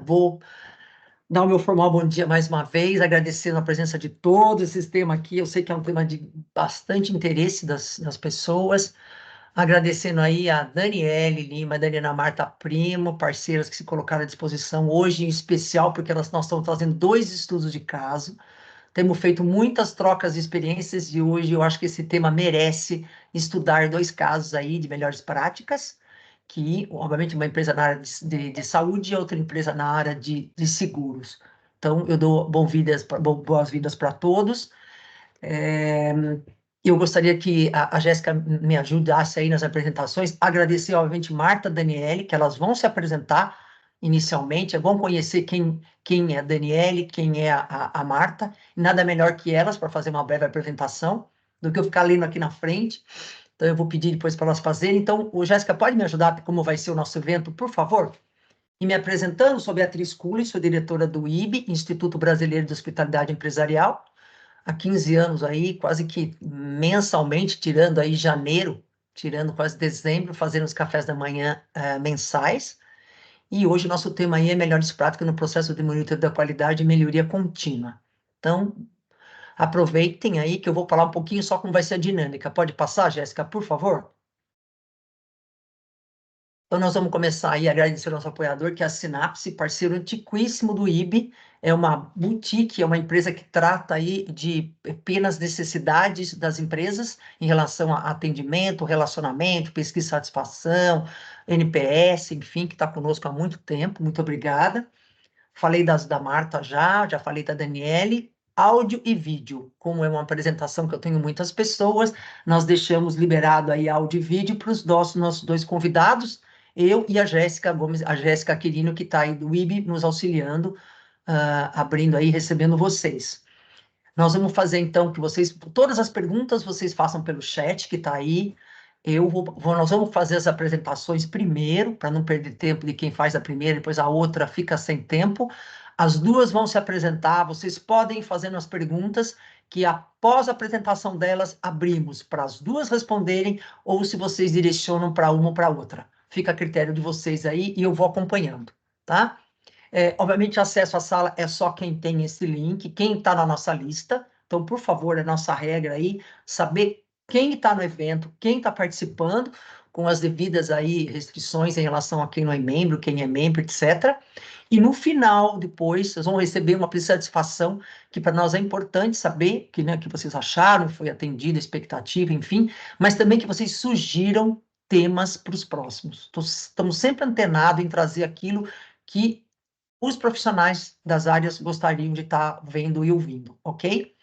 Vou dar o meu formal bom dia mais uma vez, agradecendo a presença de todos. Esse tema aqui, eu sei que é um tema de bastante interesse das pessoas. Agradecendo aí a Daniele Lima, a Daniela Marta Primo, parceiras que se colocaram à disposição hoje, em especial, porque nós estamos trazendo 2 estudos de caso. Temos feito muitas trocas de experiências e hoje eu acho que esse tema merece estudar 2 casos aí de melhores práticas, que, obviamente, uma empresa na área de saúde e outra empresa na área de seguros. Então, eu dou boas-vindas para todos. Eu gostaria que a Jéssica me ajudasse aí nas apresentações. Agradecer, obviamente, Marta e Daniele, que elas vão se apresentar inicialmente. É bom conhecer quem é a Daniele, quem é a Marta. Nada melhor que elas para fazer uma breve apresentação do que eu ficar lendo aqui na frente. Então, eu vou pedir depois para elas fazerem. Então, Jéssica, pode me ajudar como vai ser o nosso evento, por favor? E me apresentando, sou Beatriz Cullen, sou diretora do IB, Instituto Brasileiro de Hospitalidade Empresarial. Há 15 anos aí, quase que mensalmente, tirando aí janeiro, tirando quase dezembro, fazendo os cafés da manhã mensais. E hoje o nosso tema aí é melhores práticas no processo de monitoramento da qualidade e melhoria contínua. Então, aproveitem aí que eu vou falar um pouquinho só como vai ser a dinâmica. Pode passar, Jéssica, por favor? Então, nós vamos começar aí a agradecer ao nosso apoiador, que é a Sinapse, parceiro antiquíssimo do IB. É uma boutique, é uma empresa que trata aí de pequenas necessidades das empresas em relação a atendimento, relacionamento, pesquisa de satisfação, NPS, enfim, que está conosco há muito tempo. Muito obrigada. Falei da Marta já falei da Daniele. Áudio e vídeo, como é uma apresentação que eu tenho muitas pessoas, nós deixamos liberado aí áudio e vídeo para os nossos 2 convidados, eu e a Jéssica Gomes, a Jéssica Quirino, que está aí do IB, nos auxiliando, abrindo aí, recebendo vocês. Nós vamos fazer, então, que vocês, todas as perguntas vocês façam pelo chat, que está aí. Nós vamos fazer as apresentações primeiro, para não perder tempo de quem faz a primeira, depois a outra fica sem tempo. As 2 vão se apresentar, vocês podem ir fazendo as perguntas, que após a apresentação delas, abrimos para as 2 responderem, ou se vocês direcionam para uma ou para outra. Fica a critério de vocês aí, e eu vou acompanhando, tá? Obviamente, acesso à sala é só quem tem esse link, quem está na nossa lista. Então, por favor, é nossa regra aí, saber quem está no evento, quem está participando, com as devidas aí restrições em relação a quem não é membro, etc. E no final, depois, vocês vão receber uma satisfação, que para nós é importante saber que, né, que vocês acharam, foi atendida a expectativa, enfim, mas também que vocês sugiram temas para os próximos. Estamos sempre antenados em trazer aquilo que os profissionais das áreas gostariam de estar vendo e ouvindo, ok?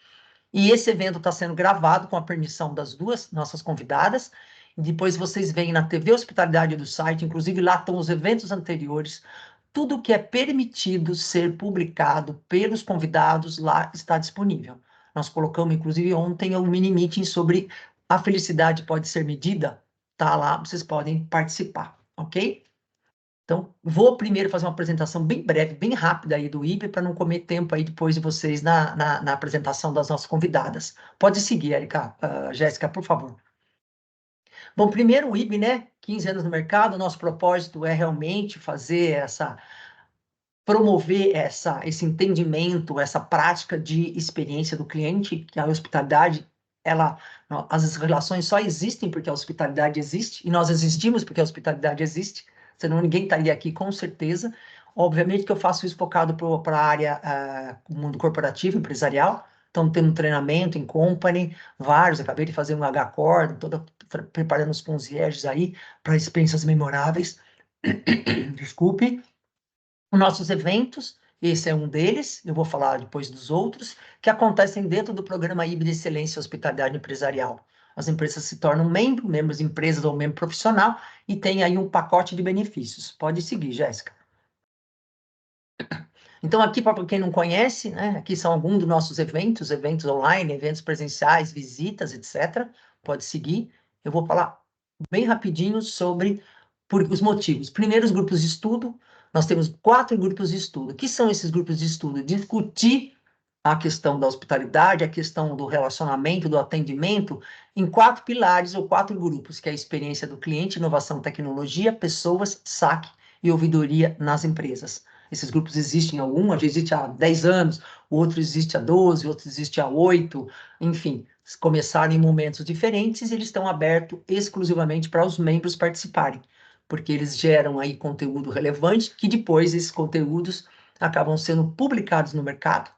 E esse evento está sendo gravado com a permissão das 2 nossas convidadas. Depois vocês veem na TV Hospitalidade do site, inclusive lá estão os eventos anteriores. Tudo que é permitido ser publicado pelos convidados lá está disponível. Nós colocamos, inclusive, ontem um mini meeting sobre a felicidade pode ser medida. Tá lá, vocês podem participar, ok? Então, vou primeiro fazer uma apresentação bem breve, bem rápida aí do IB, para não comer tempo aí depois de vocês na apresentação das nossas convidadas. Pode seguir, Erika, Jéssica, por favor. Bom, primeiro o IB, né? 15 anos no mercado, nosso propósito é realmente promover esse entendimento, essa prática de experiência do cliente, que a hospitalidade, as relações só existem porque a hospitalidade existe, e nós existimos porque a hospitalidade existe, senão ninguém estaria aqui com certeza. Obviamente que eu faço isso focado para a área, mundo corporativo, empresarial, então tendo treinamento em company, vários, acabei de fazer um H-Cord, preparando os concierges aí para experiências memoráveis, desculpe. Os nossos eventos, esse é um deles, eu vou falar depois dos outros, que acontecem dentro do programa IB de Excelência e Hospitalidade Empresarial. As empresas se tornam membros de empresas ou membro profissional, e tem aí um pacote de benefícios. Pode seguir, Jéssica. Então, aqui, para quem não conhece, né, aqui são alguns dos nossos eventos online, eventos presenciais, visitas, etc. Pode seguir. Eu vou falar bem rapidinho sobre os motivos. Primeiro, os grupos de estudo. Nós temos 4 grupos de estudo. O que são esses grupos de estudo? Discutir a questão da hospitalidade, a questão do relacionamento, do atendimento, em 4 pilares ou 4 grupos, que é a experiência do cliente, inovação, tecnologia, pessoas, saque e ouvidoria nas empresas. Esses grupos existem há um existe há 10 anos, o outro existe há 12, o outro existe há 8, enfim, começaram em momentos diferentes e eles estão abertos exclusivamente para os membros participarem, porque eles geram aí conteúdo relevante, que depois esses conteúdos acabam sendo publicados no mercado,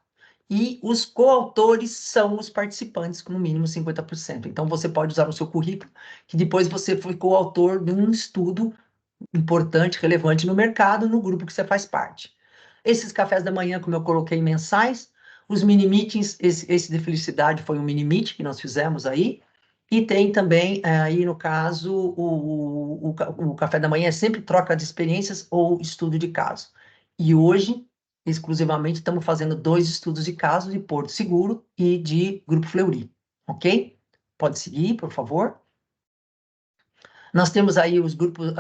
e os coautores são os participantes, com no mínimo 50%. Então, você pode usar no seu currículo que depois você foi coautor de um estudo importante, relevante no mercado, no grupo que você faz parte. Esses cafés da manhã, como eu coloquei, mensais, os mini meetings, esse de felicidade foi um mini meet que nós fizemos aí, e tem também, aí no caso, o café da manhã é sempre troca de experiências ou estudo de caso. E hoje, exclusivamente, estamos fazendo 2 estudos de caso de Porto Seguro e de Grupo Fleury, ok? Pode seguir, por favor. Nós temos aí os grupos,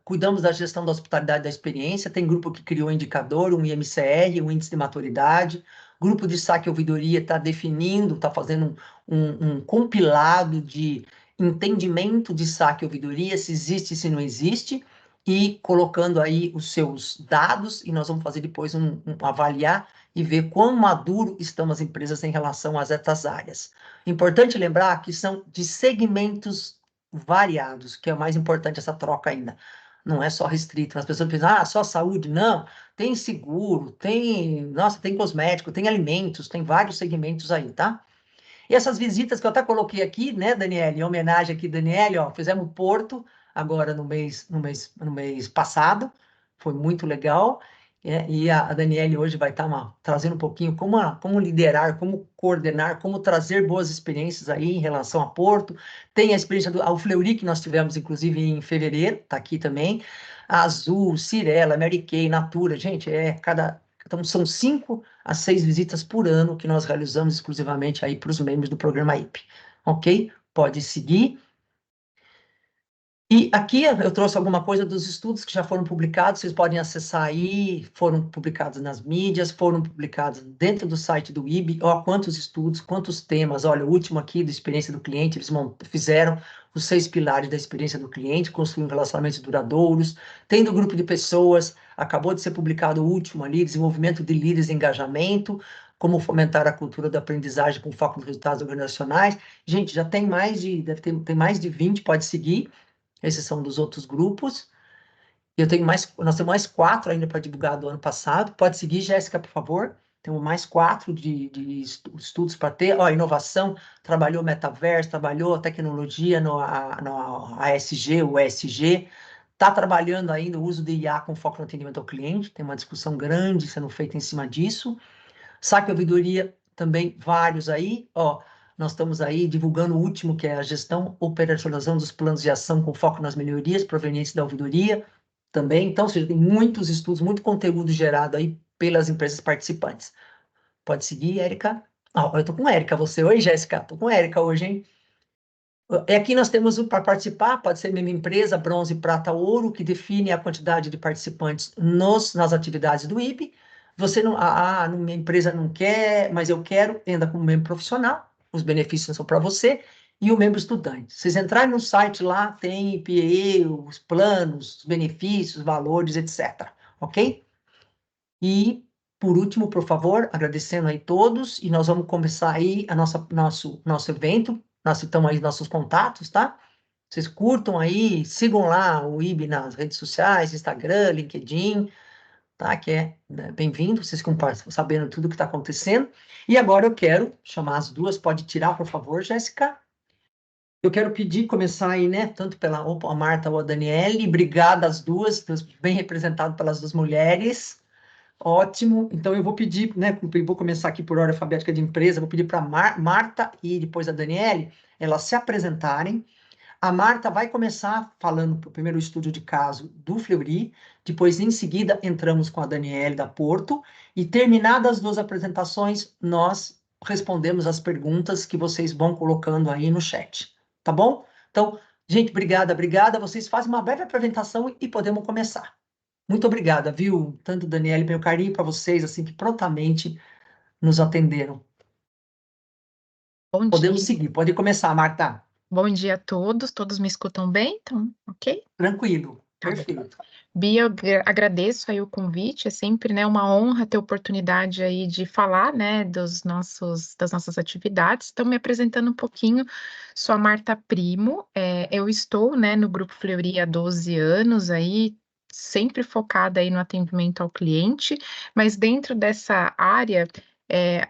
cuidamos da gestão da hospitalidade da experiência, tem grupo que criou um indicador, um IMCR, um índice de maturidade, grupo de saque e ouvidoria está definindo, está fazendo um compilado de entendimento de saque e ouvidoria, se existe, se não existe, e colocando aí os seus dados, e nós vamos fazer depois avaliar e ver quão maduro estão as empresas em relação a essas áreas. Importante lembrar que são de segmentos variados, que é o mais importante essa troca ainda. Não é só restrito. As pessoas pensam, só saúde. Não, tem seguro, tem cosmético, tem alimentos, tem vários segmentos aí, tá? E essas visitas que eu até coloquei aqui, né, Daniele, em homenagem aqui, Daniele, ó, fizemos Porto agora no mês passado, foi muito legal. E a Daniele hoje vai estar trazendo um pouquinho como liderar, como coordenar, como trazer boas experiências aí em relação a Porto. Tem a experiência do Fleury, que nós tivemos, inclusive, em fevereiro, está aqui também. A Azul, Cirela, Mary Kay, Natura, gente, então, são 5 a 6 visitas por ano que nós realizamos exclusivamente aí para os membros do programa IP. Ok? Pode seguir. E aqui eu trouxe alguma coisa dos estudos que já foram publicados, vocês podem acessar aí, foram publicados nas mídias, foram publicados dentro do site do IB, ó, quantos estudos, quantos temas, olha, o último aqui da experiência do cliente, eles fizeram os 6 pilares da experiência do cliente, construindo relacionamentos duradouros, tem do grupo de pessoas, acabou de ser publicado o último ali, desenvolvimento de líderes e engajamento, como fomentar a cultura da aprendizagem com foco nos resultados organizacionais. Gente, já tem tem mais de 20, pode seguir. Esses são dos outros grupos. Nós temos mais 4 ainda para divulgar do ano passado. Pode seguir, Jéssica, por favor. Temos mais 4 de estudos para ter. Ó, inovação, trabalhou metaverso, trabalhou tecnologia no ASG, o ESG. Está trabalhando ainda o uso de IA com foco no atendimento ao cliente. Tem uma discussão grande sendo feita em cima disso. Saque e ouvidoria, também vários aí. Ó, nós estamos aí divulgando o último, que é a gestão, operacionalização dos planos de ação com foco nas melhorias provenientes da ouvidoria também. Então, ou seja, tem muitos estudos, muito conteúdo gerado aí pelas empresas participantes. Pode seguir, Érica. Eu tô com Érica, você. Oi, Jéssica. Tô com Érica hoje, hein? Aqui nós temos para participar, pode ser mesma empresa, bronze, prata, ouro, que define a quantidade de participantes nas atividades do IB. Você não, minha empresa não quer, mas eu quero, entra como membro profissional, os benefícios são para você, e o membro estudante. Vocês entrarem no site lá, tem PE, os planos, os benefícios, valores, etc. Ok? E, por último, por favor, agradecendo aí todos, e nós vamos começar aí nosso evento. Nós citamos aí nossos contatos, tá? Vocês curtam aí, sigam lá o IB nas redes sociais, Instagram, LinkedIn, tá? Que é, né, bem-vindo, vocês ficam sabendo tudo o que está acontecendo. E agora eu quero chamar as duas, pode tirar, por favor, Jéssica. Eu quero pedir, começar aí, né, tanto pela a Marta ou a Daniele, obrigada às duas, bem representado pelas 2 mulheres. Ótimo. Então, eu vou pedir, né? Eu vou começar aqui por ordem alfabética de empresa. Vou pedir para a Marta e depois a Daniele, elas se apresentarem. A Marta vai começar falando para o primeiro estudo de caso do Fleury. Depois, em seguida, entramos com a Daniele da Porto. E, terminadas as 2 apresentações, nós respondemos as perguntas que vocês vão colocando aí no chat. Tá bom? Então, gente, obrigada, obrigada. Vocês fazem uma breve apresentação e podemos começar. Muito obrigada, viu? Tanto Daniele, meu carinho para vocês, assim, que prontamente nos atenderam. Bom Podemos dia. seguir, pode começar, Marta. Bom dia a todos. Todos me escutam bem? Então, ok? Tranquilo. Tá bom. Perfeito. Bia, eu agradeço aí o convite, é sempre, né, uma honra ter oportunidade aí de falar, né, das nossas atividades. Então, me apresentando um pouquinho, sou a Marta Primo, eu estou, né, no Grupo Fleury há 12 anos aí, sempre focada aí no atendimento ao cliente, mas dentro dessa área,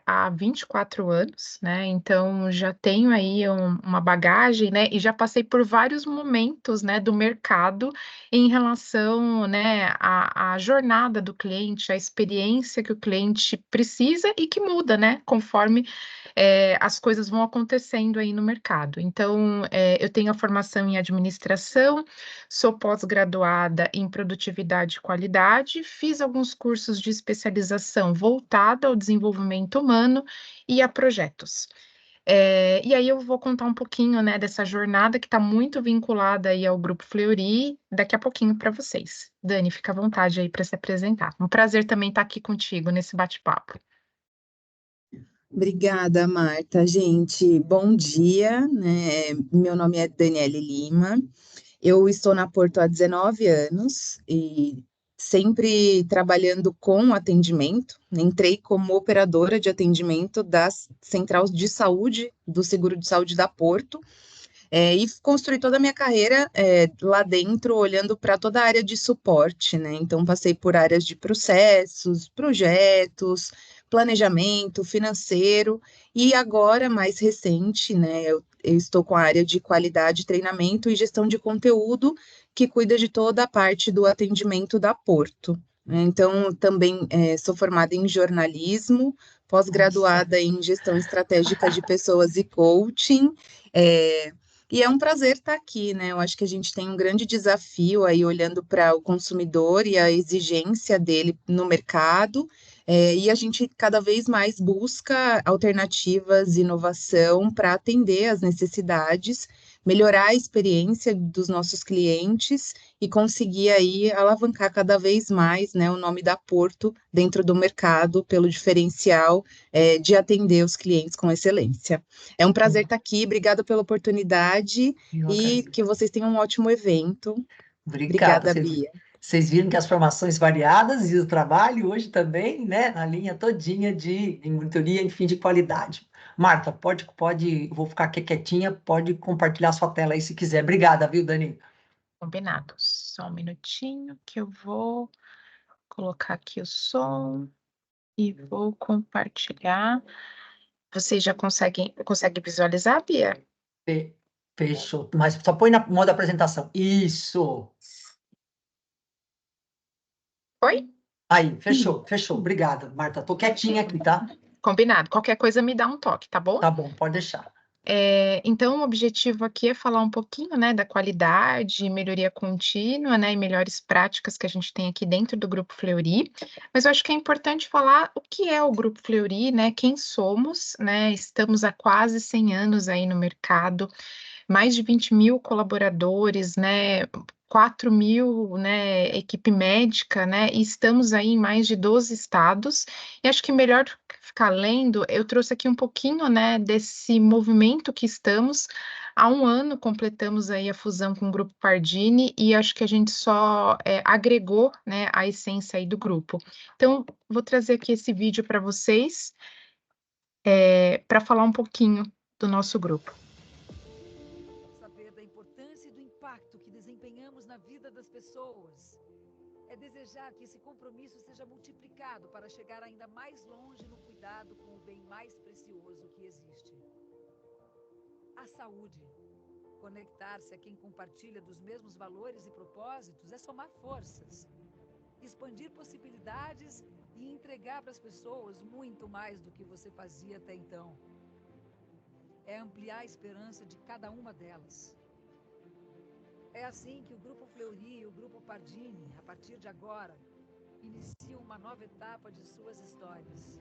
há 24 anos, né, então já tenho aí uma bagagem, né, e já passei por vários momentos, né, do mercado, em relação, né, à jornada do cliente, à experiência que o cliente precisa e que muda, né, conforme as coisas vão acontecendo aí no mercado. Então, eu tenho a formação em administração, sou pós-graduada em produtividade e qualidade, fiz alguns cursos de especialização voltada ao desenvolvimento humano e a projetos. E aí eu vou contar um pouquinho, né, dessa jornada que está muito vinculada aí ao Grupo Fleury, daqui a pouquinho para vocês. Dani, fica à vontade aí para se apresentar. Um prazer também estar aqui contigo nesse bate-papo. Obrigada, Marta. Gente, bom dia, né? Meu nome é Daniele Lima. Eu estou na Porto há 19 anos e sempre trabalhando com atendimento. Entrei como operadora de atendimento da Central de Saúde, do Seguro de Saúde da Porto, e construí toda a minha carreira lá dentro, olhando para toda a área de suporte, né? Então, passei por áreas de processos, projetos, planejamento, financeiro, e agora, mais recente, né? Eu estou com a área de qualidade, treinamento e gestão de conteúdo, que cuida de toda a parte do atendimento da Porto, né? Então, também sou formada em jornalismo, pós-graduada em gestão estratégica de pessoas e coaching. É, e é um prazer estar aqui, né? Eu acho que a gente tem um grande desafio aí olhando para o consumidor e a exigência dele no mercado, e a gente cada vez mais busca alternativas, inovação para atender às necessidades, melhorar a experiência dos nossos clientes e conseguir aí alavancar cada vez mais, né, o nome da Porto dentro do mercado pelo diferencial, de atender os clientes com excelência. É um prazer estar aqui, obrigada pela oportunidade Eu e agradeço. que vocês tenham um ótimo evento. Obrigado. Obrigada, Bia. Vocês viram que as formações variadas e o trabalho hoje também, né, na linha todinha de monitoria, enfim, de qualidade. Marta, vou ficar aqui quietinha, pode compartilhar sua tela aí se quiser. Obrigada, viu, Dani? Combinado. Só um minutinho que eu vou colocar aqui o som e vou compartilhar. Vocês já conseguem visualizar, Bia? Fechou. Mas só põe na modo apresentação. Isso. Oi? Aí, fechou. Obrigado, Marta. Tô quietinha aqui, tá? Combinado. Qualquer coisa me dá um toque, tá bom? Tá bom, pode deixar. Então, o objetivo aqui é falar um pouquinho, né, da qualidade, melhoria contínua, né, e melhores práticas que a gente tem aqui dentro do Grupo Fleury. Mas eu acho que é importante falar o que é o Grupo Fleury, né, quem somos, né, estamos há quase 100 anos aí no mercado, mais de 20 mil colaboradores, né, 4 mil, né, equipe médica, né, e estamos aí em mais de 12 estados. E acho que melhor ficar lendo, eu trouxe aqui um pouquinho, né, desse movimento que estamos. Há um ano completamos aí a fusão com o Grupo Pardini e acho que a gente só agregou, né, a essência aí do grupo. Então, vou trazer aqui esse vídeo para vocês, para falar um pouquinho do nosso grupo. Saber da importância e do impacto que desempenhamos na vida das pessoas. É desejar que esse compromisso seja multiplicado para chegar ainda mais longe no cuidado com o bem mais precioso que existe. A saúde. Conectar-se a quem compartilha dos mesmos valores e propósitos é somar forças, expandir possibilidades e entregar para as pessoas muito mais do que você fazia até então. É ampliar a esperança de cada uma delas. É assim que o Grupo Fleury e o Grupo Pardini, a partir de agora, iniciam uma nova etapa de suas histórias.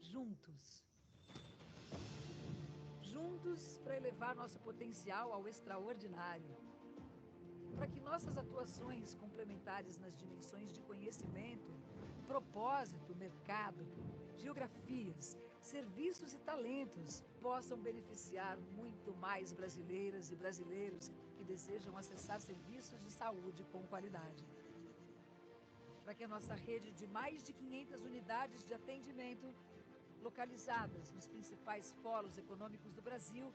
Juntos. Juntos para elevar nosso potencial ao extraordinário. Para que nossas atuações complementares nas dimensões de conhecimento, propósito, mercado, geografias, serviços e talentos possam beneficiar muito mais brasileiras e brasileiros que desejam acessar serviços de saúde com qualidade. Para que a nossa rede de mais de 500 unidades de atendimento, localizadas nos principais polos econômicos do Brasil,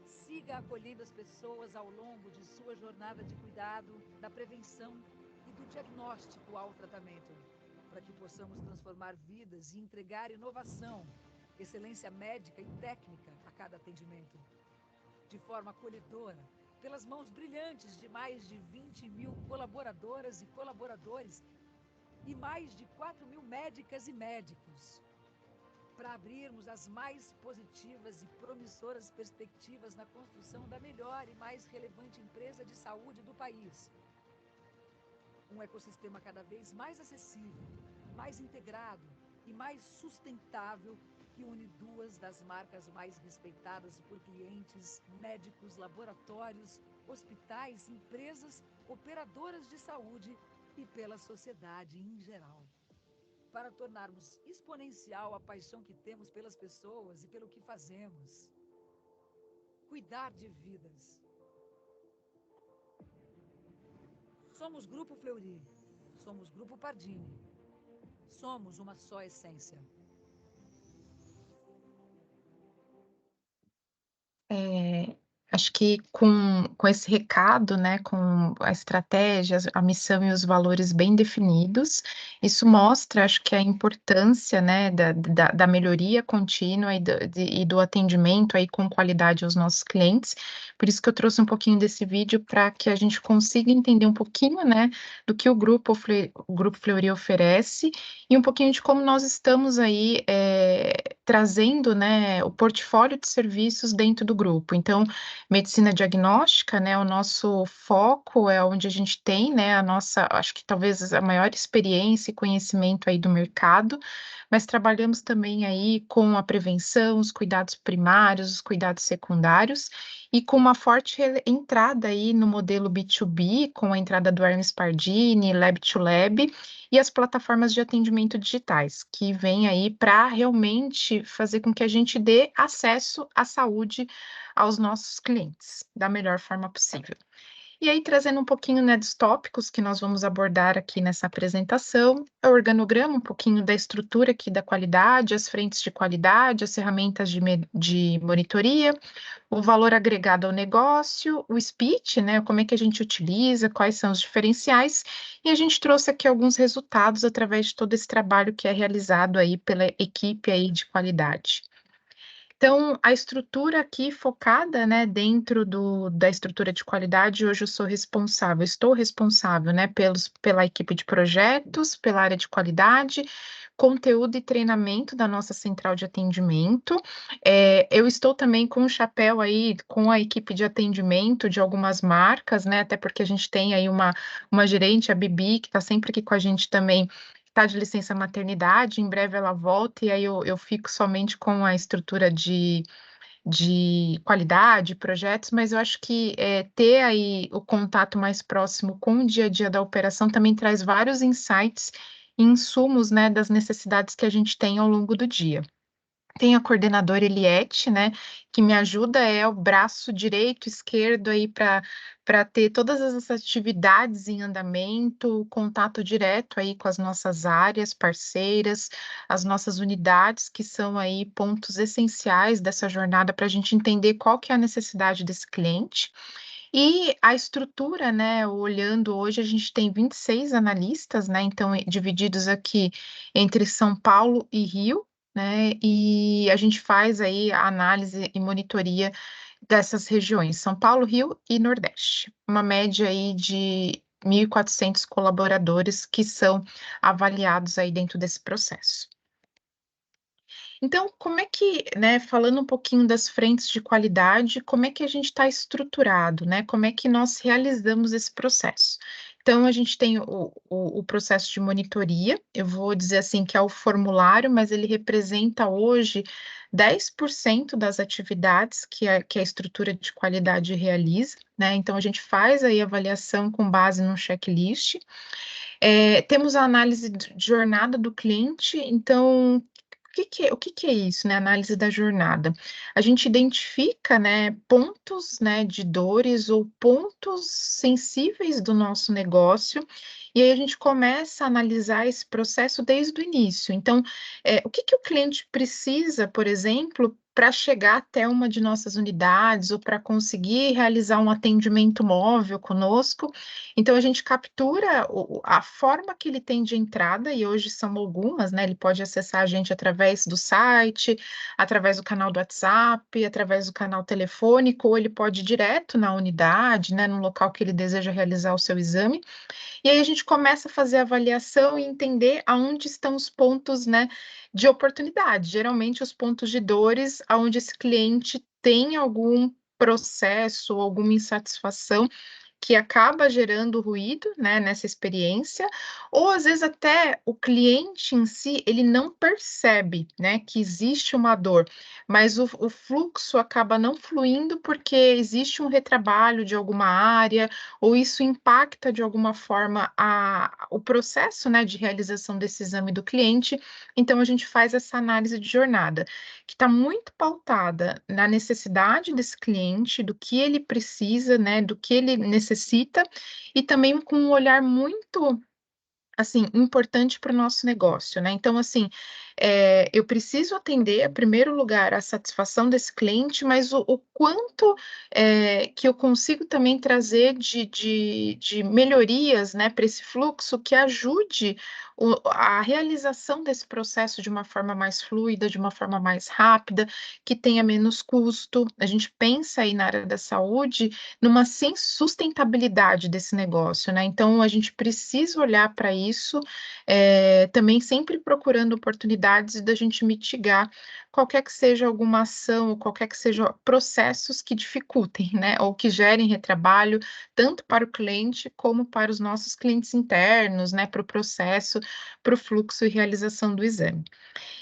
siga acolhendo as pessoas ao longo de sua jornada de cuidado, da prevenção e do diagnóstico ao tratamento, para que possamos transformar vidas e entregar inovação, excelência médica e técnica a cada atendimento. De forma acolhedora, pelas mãos brilhantes de mais de 20.000 colaboradoras e colaboradores e mais de 4.000 médicas e médicos, para abrirmos as mais positivas e promissoras perspectivas na construção da melhor e mais relevante empresa de saúde do país. Um ecossistema cada vez mais acessível, mais integrado e mais sustentável, que une duas das marcas mais respeitadas por clientes, médicos, laboratórios, hospitais, empresas, operadoras de saúde e pela sociedade em geral. Para tornarmos exponencial a paixão que temos pelas pessoas e pelo que fazemos. Cuidar de vidas. Somos Grupo Fleury, somos Grupo Pardini, somos uma só essência. Acho que com esse recado, né, com a estratégia, a missão e os valores bem definidos, isso mostra, acho que a importância, né, da melhoria contínua e do atendimento aí com qualidade aos nossos clientes. Por isso que eu trouxe um pouquinho desse vídeo para que a gente consiga entender um pouquinho, né, do que o Grupo Fleury oferece e um pouquinho de como nós estamos aí trazendo, né, o portfólio de serviços dentro do grupo. Então, medicina diagnóstica, né, o nosso foco é onde a gente tem, né, a nossa, acho que talvez a maior experiência e conhecimento aí do mercado, mas trabalhamos também aí com a prevenção, os cuidados primários, os cuidados secundários, e com uma forte entrada aí no modelo B2B, com a entrada do Hermes Pardini, Lab to Lab, e as plataformas de atendimento digitais, que vêm aí para realmente fazer com que a gente dê acesso à saúde aos nossos clientes da melhor forma possível. E aí, trazendo um pouquinho, né, dos tópicos que nós vamos abordar aqui nessa apresentação, o organograma, um pouquinho da estrutura aqui da qualidade, as frentes de qualidade, as ferramentas de monitoria, o valor agregado ao negócio, o speech, né, como é que a gente utiliza, quais são os diferenciais, e a gente trouxe aqui alguns resultados através de todo esse trabalho que é realizado aí pela equipe aí de qualidade. Então, a estrutura aqui focada, né, dentro da estrutura de qualidade, hoje eu estou responsável, né, pela equipe de projetos, pela área de qualidade, conteúdo e treinamento da nossa central de atendimento. Eu estou também com o chapéu aí, com a equipe de atendimento de algumas marcas, né, até porque a gente tem aí uma gerente, a Bibi, que está sempre aqui com a gente também, está de licença maternidade, em breve ela volta, e aí eu fico somente com a estrutura de qualidade, projetos, mas eu acho que ter aí o contato mais próximo com o dia a dia da operação também traz vários insights e insumos, né, das necessidades que a gente tem ao longo do dia. Tem a coordenadora Eliette, né, que me ajuda, é o braço direito, esquerdo aí para ter todas as atividades em andamento, contato direto aí com as nossas áreas parceiras, as nossas unidades, que são aí pontos essenciais dessa jornada para a gente entender qual que é a necessidade desse cliente. E a estrutura, né, olhando hoje, a gente tem 26 analistas, né, então divididos aqui entre São Paulo e Rio, né, e a gente faz aí a análise e monitoria dessas regiões, São Paulo, Rio e Nordeste. Uma média aí de 1.400 colaboradores que são avaliados aí dentro desse processo. Então, como é que, né, falando um pouquinho das frentes de qualidade, como é que a gente está estruturado, né? Como é que nós realizamos esse processo? Então, a gente tem o processo de monitoria, eu vou dizer assim que é o formulário, mas ele representa hoje 10% das atividades que a estrutura de qualidade realiza, né? Então, a gente faz aí a avaliação com base no checklist. Temos a análise de jornada do cliente, então o que que é isso, né, análise da jornada? A gente identifica, né, pontos, né, de dores ou pontos sensíveis do nosso negócio, e aí a gente começa a analisar esse processo desde o início. Então, o que que o cliente precisa, por exemplo, para chegar até uma de nossas unidades ou para conseguir realizar um atendimento móvel conosco. Então a gente captura a forma que ele tem de entrada, e hoje são algumas, né? Ele pode acessar a gente através do site, através do canal do WhatsApp, através do canal telefônico, ou ele pode ir direto na unidade, né? No local que ele deseja realizar o seu exame. E aí a gente começa a fazer a avaliação e entender aonde estão os pontos, né, de oportunidade. Geralmente os pontos de dores, aonde esse cliente tem algum processo, alguma insatisfação que acaba gerando ruído, né, nessa experiência, ou às vezes até o cliente em si, ele não percebe, né, que existe uma dor, mas o fluxo acaba não fluindo porque existe um retrabalho de alguma área, ou isso impacta de alguma forma o processo, né, de realização desse exame do cliente. Então a gente faz essa análise de jornada, que está muito pautada na necessidade desse cliente, do que ele precisa, né, do que ele necessita, e também com um olhar muito, assim, importante para o nosso negócio, né. Então, assim, eu preciso atender, em primeiro lugar, a satisfação desse cliente, mas o quanto, que eu consigo também trazer de melhorias, né, para esse fluxo que ajude a realização desse processo de uma forma mais fluida, de uma forma mais rápida, que tenha menos custo. A gente pensa aí na área da saúde, numa sustentabilidade desse negócio, né, então a gente precisa olhar para isso, também sempre procurando oportunidades da gente mitigar qualquer que seja alguma ação, ou qualquer que seja processos que dificultem, né, ou que gerem retrabalho, tanto para o cliente como para os nossos clientes internos, né, para o processo, para o fluxo e realização do exame.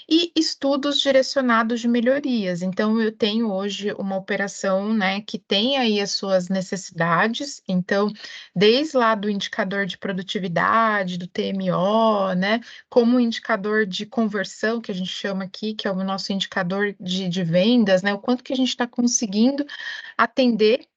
E estudos direcionados de melhorias. Então, eu tenho hoje uma operação, né, que tem aí as suas necessidades. Então, desde lá do indicador de produtividade, do TMO, né, como o indicador de conversão, que a gente chama aqui, que é o nosso indicador de vendas, né, o quanto que a gente está conseguindo atender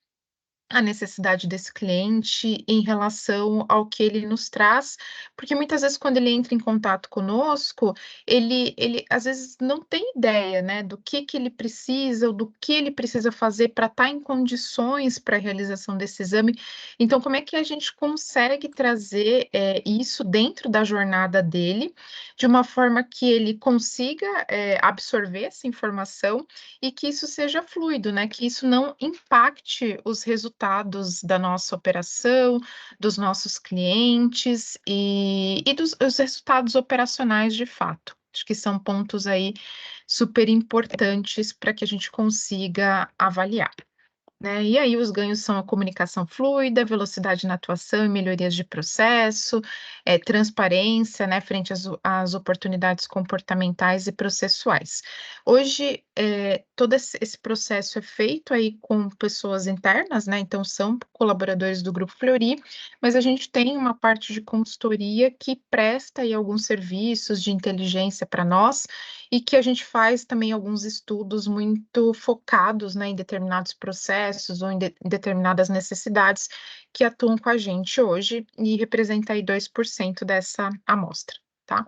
a necessidade desse cliente em relação ao que ele nos traz, porque muitas vezes quando ele entra em contato conosco, ele às vezes não tem ideia, né, do que ele precisa ou do que ele precisa fazer para estar em condições para a realização desse exame. Então, como é que a gente consegue trazer, isso dentro da jornada dele, de uma forma que ele consiga, absorver essa informação e que isso seja fluido, né, que isso não impacte os resultados da nossa operação, dos nossos clientes e dos os resultados operacionais de fato. Acho que são pontos aí super importantes para que a gente consiga avaliar. Né, e aí os ganhos são a comunicação fluida, velocidade na atuação e melhorias de processo, transparência, né, frente às oportunidades comportamentais e processuais. Hoje, todo esse processo é feito aí com pessoas internas, né, então são colaboradores do Grupo Fleury, mas a gente tem uma parte de consultoria que presta aí alguns serviços de inteligência para nós, e que a gente faz também alguns estudos muito focados, né, em determinados processos ou em determinadas necessidades que atuam com a gente hoje e representa aí 2% dessa amostra, tá?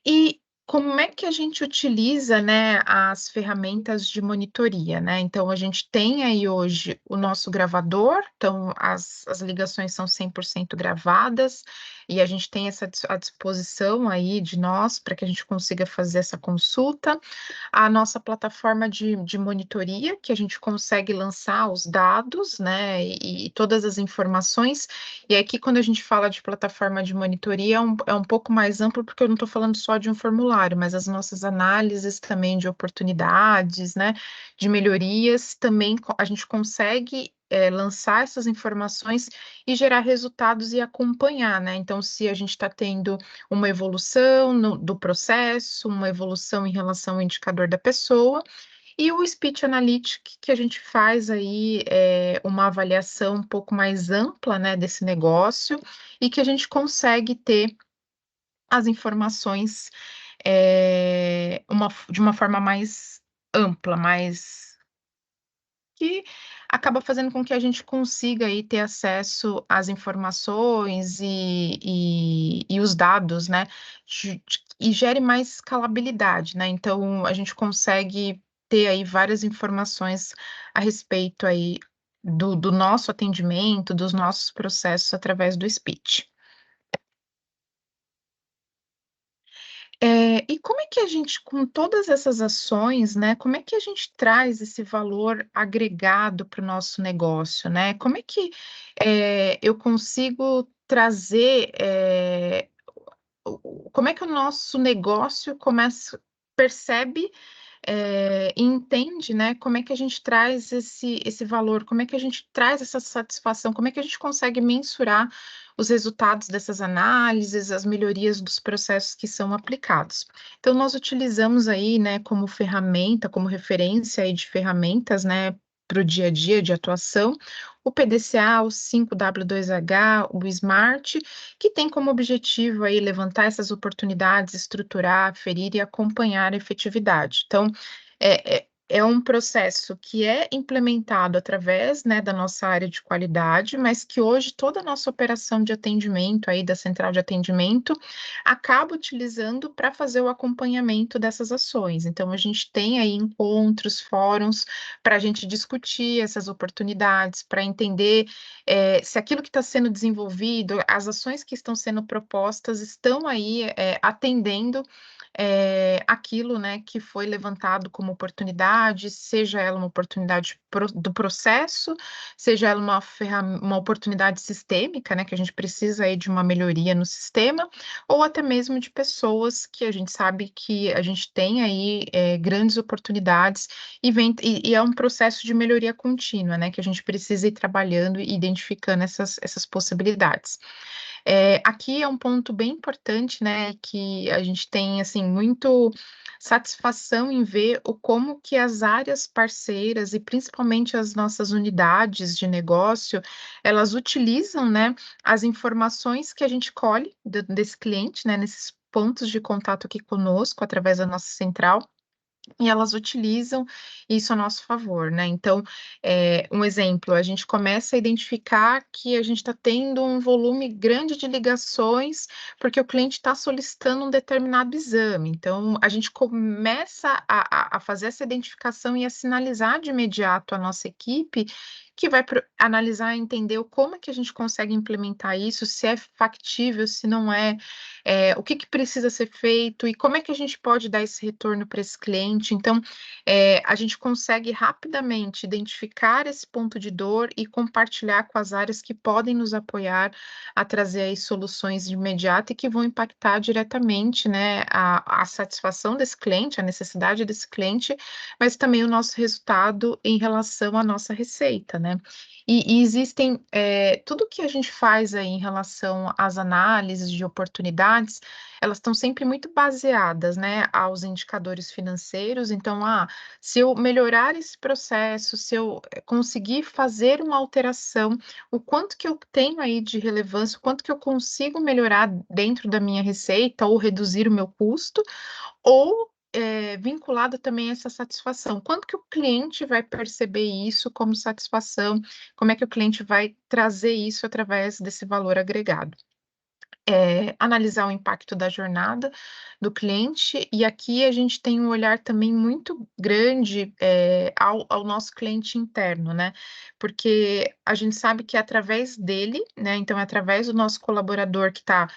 E como é que a gente utiliza, né, as ferramentas de monitoria, né? Então, a gente tem aí hoje o nosso gravador, então as ligações são 100% gravadas, e a gente tem essa à disposição aí de nós, para que a gente consiga fazer essa consulta. A nossa plataforma de monitoria, que a gente consegue lançar os dados, né, e todas as informações. E aqui, quando a gente fala de plataforma de monitoria, é um pouco mais amplo, porque eu não estou falando só de um formulário, mas as nossas análises também de oportunidades, né, de melhorias, também a gente consegue lançar essas informações e gerar resultados e acompanhar, né? Então, se a gente está tendo uma evolução do processo, uma evolução em relação ao indicador da pessoa, e o Speech Analytics, que a gente faz aí uma avaliação um pouco mais ampla, né, desse negócio, e que a gente consegue ter as informações de uma forma mais ampla, mais que acaba fazendo com que a gente consiga aí ter acesso às informações e os dados, né, e gere mais escalabilidade, né? Então, a gente consegue ter aí várias informações a respeito aí do nosso atendimento, dos nossos processos através do speech. E como é que a gente, com todas essas ações, né, como é que a gente traz esse valor agregado para o nosso negócio, né? Como é que eu consigo trazer, como é que o nosso negócio percebe e entende, né, como é que a gente traz esse valor, como é que a gente traz essa satisfação, como é que a gente consegue mensurar os resultados dessas análises, as melhorias dos processos que são aplicados. Então, nós utilizamos aí, né, como ferramenta, como referência aí de ferramentas, né, para o dia a dia de atuação, o PDCA, o 5W2H, o SMART, que tem como objetivo aí levantar essas oportunidades, estruturar, aferir e acompanhar a efetividade. Então, é um processo que é implementado através, né, da nossa área de qualidade, mas que hoje toda a nossa operação de atendimento aí da central de atendimento acaba utilizando para fazer o acompanhamento dessas ações. Então, a gente tem aí encontros, fóruns para a gente discutir essas oportunidades, para entender se aquilo que está sendo desenvolvido, as ações que estão sendo propostas estão aí atendendo aquilo, né, que foi levantado como oportunidade, seja ela uma oportunidade do processo, seja ela uma oportunidade sistêmica, né, que a gente precisa aí de uma melhoria no sistema, ou até mesmo de pessoas que a gente sabe que a gente tem aí grandes oportunidades e é um processo de melhoria contínua, né, que a gente precisa ir trabalhando e identificando essas possibilidades. Aqui é um ponto bem importante, né, que a gente tem, assim, muito satisfação em ver como que as áreas parceiras e principalmente as nossas unidades de negócio, elas utilizam, né, as informações que a gente colhe desse cliente, né, nesses pontos de contato aqui conosco, através da nossa central, e elas utilizam isso a nosso favor, né? Então, um exemplo, a gente começa a identificar que a gente está tendo um volume grande de ligações, porque o cliente está solicitando um determinado exame. Então, a gente começa a fazer essa identificação e a sinalizar de imediato a nossa equipe, que vai analisar e entender como é que a gente consegue implementar isso, se é factível, se não é, o que precisa ser feito e como é que a gente pode dar esse retorno para esse cliente. Então, a gente consegue rapidamente identificar esse ponto de dor e compartilhar com as áreas que podem nos apoiar a trazer aí soluções de imediato e que vão impactar diretamente, né, a satisfação desse cliente, a necessidade desse cliente, mas também o nosso resultado em relação à nossa receita, né? E existem, tudo que a gente faz aí em relação às análises de oportunidades, elas estão sempre muito baseadas, né, aos indicadores financeiros. Então, se eu melhorar esse processo, se eu conseguir fazer uma alteração, o quanto que eu tenho aí de relevância, o quanto que eu consigo melhorar dentro da minha receita ou reduzir o meu custo, ou vinculado também a essa satisfação. Quanto que o cliente vai perceber isso como satisfação? Como é que o cliente vai trazer isso através desse valor agregado? Analisar o impacto da jornada do cliente, e aqui a gente tem um olhar também muito grande ao nosso cliente interno, né? Porque a gente sabe que é através dele, né? Então, é através do nosso colaborador que está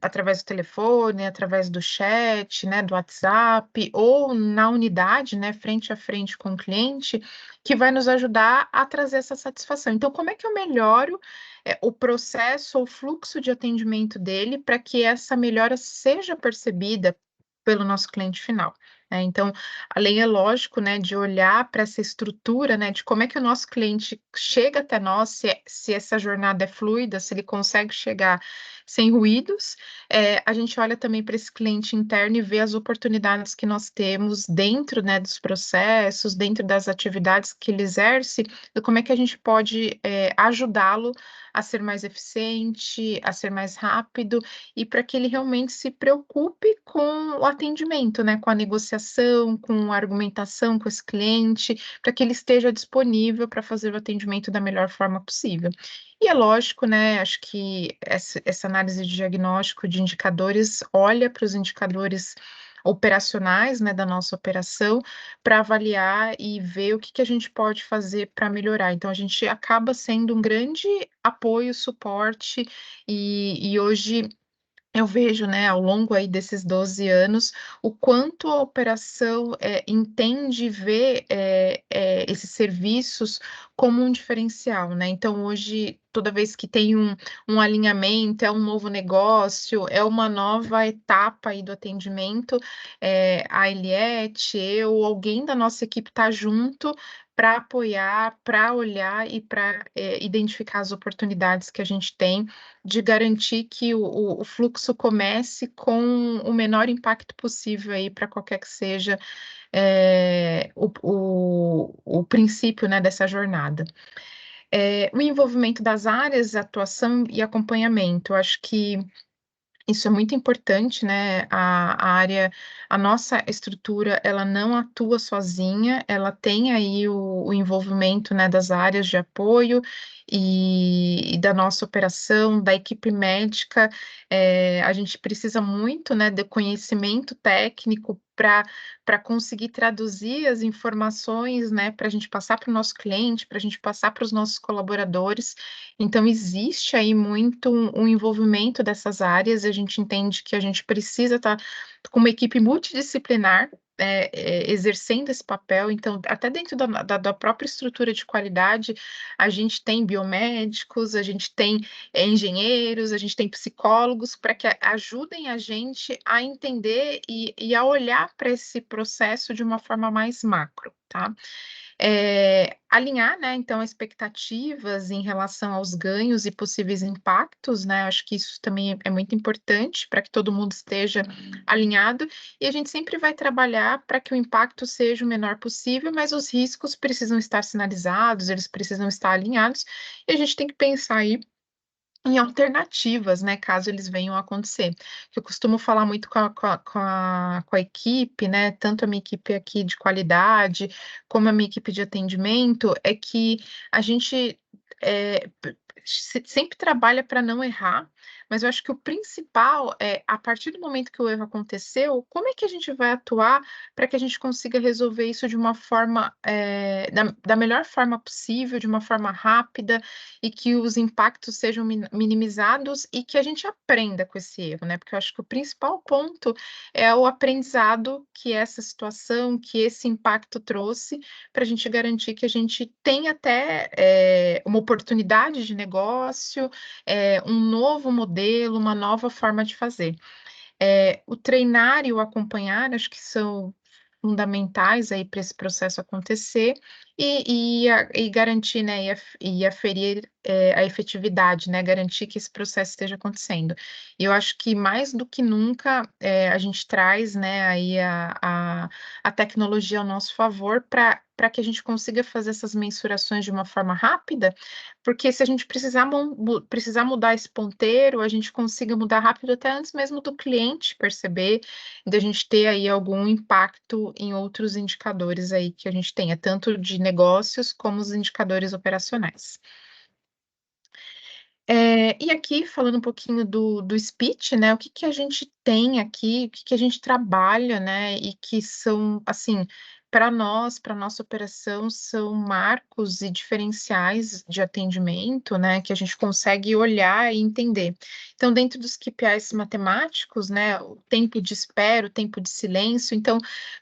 através do telefone, através do chat, né? Do WhatsApp, ou na unidade, né? Frente a frente com o cliente, que vai nos ajudar a trazer essa satisfação. Então, como é que eu melhoro o processo ou fluxo de atendimento dele para que essa melhora seja percebida pelo nosso cliente final, né? Então, além, é lógico, né, de olhar para essa estrutura, né, de como é que o nosso cliente chega até nós, se essa jornada é fluida, se ele consegue chegar sem ruídos. A gente olha também para esse cliente interno e vê as oportunidades que nós temos dentro, né, dos processos, dentro das atividades que ele exerce, e como é que a gente pode ajudá-lo a ser mais eficiente, a ser mais rápido, e para que ele realmente se preocupe com o atendimento, né, com a negociação, com a argumentação com esse cliente, para que ele esteja disponível para fazer o atendimento da melhor forma possível. E é lógico, né, acho que essa análise de diagnóstico de indicadores olha para os indicadores operacionais, né, da nossa operação, para avaliar e ver o que a gente pode fazer para melhorar. Então, a gente acaba sendo um grande apoio, suporte, e hoje eu vejo, né, ao longo aí desses 12 anos, o quanto a operação entende e vê esses serviços como um diferencial, né? Então, hoje, toda vez que tem um alinhamento, é um novo negócio, é uma nova etapa aí do atendimento, a Eliette, eu, alguém da nossa equipe está junto para apoiar, para olhar e para identificar as oportunidades que a gente tem de garantir que o fluxo comece com o menor impacto possível aí para qualquer que seja o princípio, né, dessa jornada. O envolvimento das áreas, atuação e acompanhamento, eu acho que isso é muito importante, né? A nossa estrutura, ela não atua sozinha, ela tem aí o envolvimento, né, das áreas de apoio e da nossa operação, da equipe médica. A gente precisa muito, né, de conhecimento técnico para conseguir traduzir as informações, né, para a gente passar para o nosso cliente, para a gente passar para os nossos colaboradores. Então, existe aí muito um envolvimento dessas áreas, a gente entende que a gente precisa estar com uma equipe multidisciplinar, exercendo esse papel. Então, até dentro da própria estrutura de qualidade, a gente tem biomédicos, a gente tem engenheiros, a gente tem psicólogos, para que ajudem a gente a entender e a olhar para esse processo de uma forma mais macro, tá? Alinhar, né, então, expectativas em relação aos ganhos e possíveis impactos, né, acho que isso também é muito importante para que todo mundo esteja alinhado, e a gente sempre vai trabalhar para que o impacto seja o menor possível, mas os riscos precisam estar sinalizados, eles precisam estar alinhados, e a gente tem que pensar aí em alternativas, né, caso eles venham a acontecer. Eu costumo falar muito com a equipe, né, tanto a minha equipe aqui de qualidade, como a minha equipe de atendimento, é que a gente sempre trabalha para não errar, mas eu acho que o principal é, a partir do momento que o erro aconteceu, como é que a gente vai atuar para que a gente consiga resolver isso de uma forma, da melhor forma possível, de uma forma rápida, e que os impactos sejam minimizados e que a gente aprenda com esse erro, né? Porque eu acho que o principal ponto é o aprendizado que essa situação, que esse impacto trouxe, para a gente garantir que a gente tenha até uma oportunidade de negócio, um novo modelo, uma nova forma de fazer. O treinar e o acompanhar, acho que são fundamentais aí para esse processo acontecer e garantir, né, e aferir a efetividade, né, garantir que esse processo esteja acontecendo. E eu acho que mais do que nunca a gente traz, né, aí a tecnologia ao nosso favor para que a gente consiga fazer essas mensurações de uma forma rápida, porque se a gente precisar mudar esse ponteiro, a gente consiga mudar rápido até antes mesmo do cliente perceber, da gente ter aí algum impacto em outros indicadores aí que a gente tenha, tanto de negócios como os indicadores operacionais. E aqui, falando um pouquinho do speech, né, o que a gente tem aqui, o que a gente trabalha, né, e que são, assim, para nós, para nossa operação, são marcos e diferenciais de atendimento, né, que a gente consegue olhar e entender. Então, dentro dos KPIs matemáticos, né, o tempo de espera, o tempo de silêncio, então,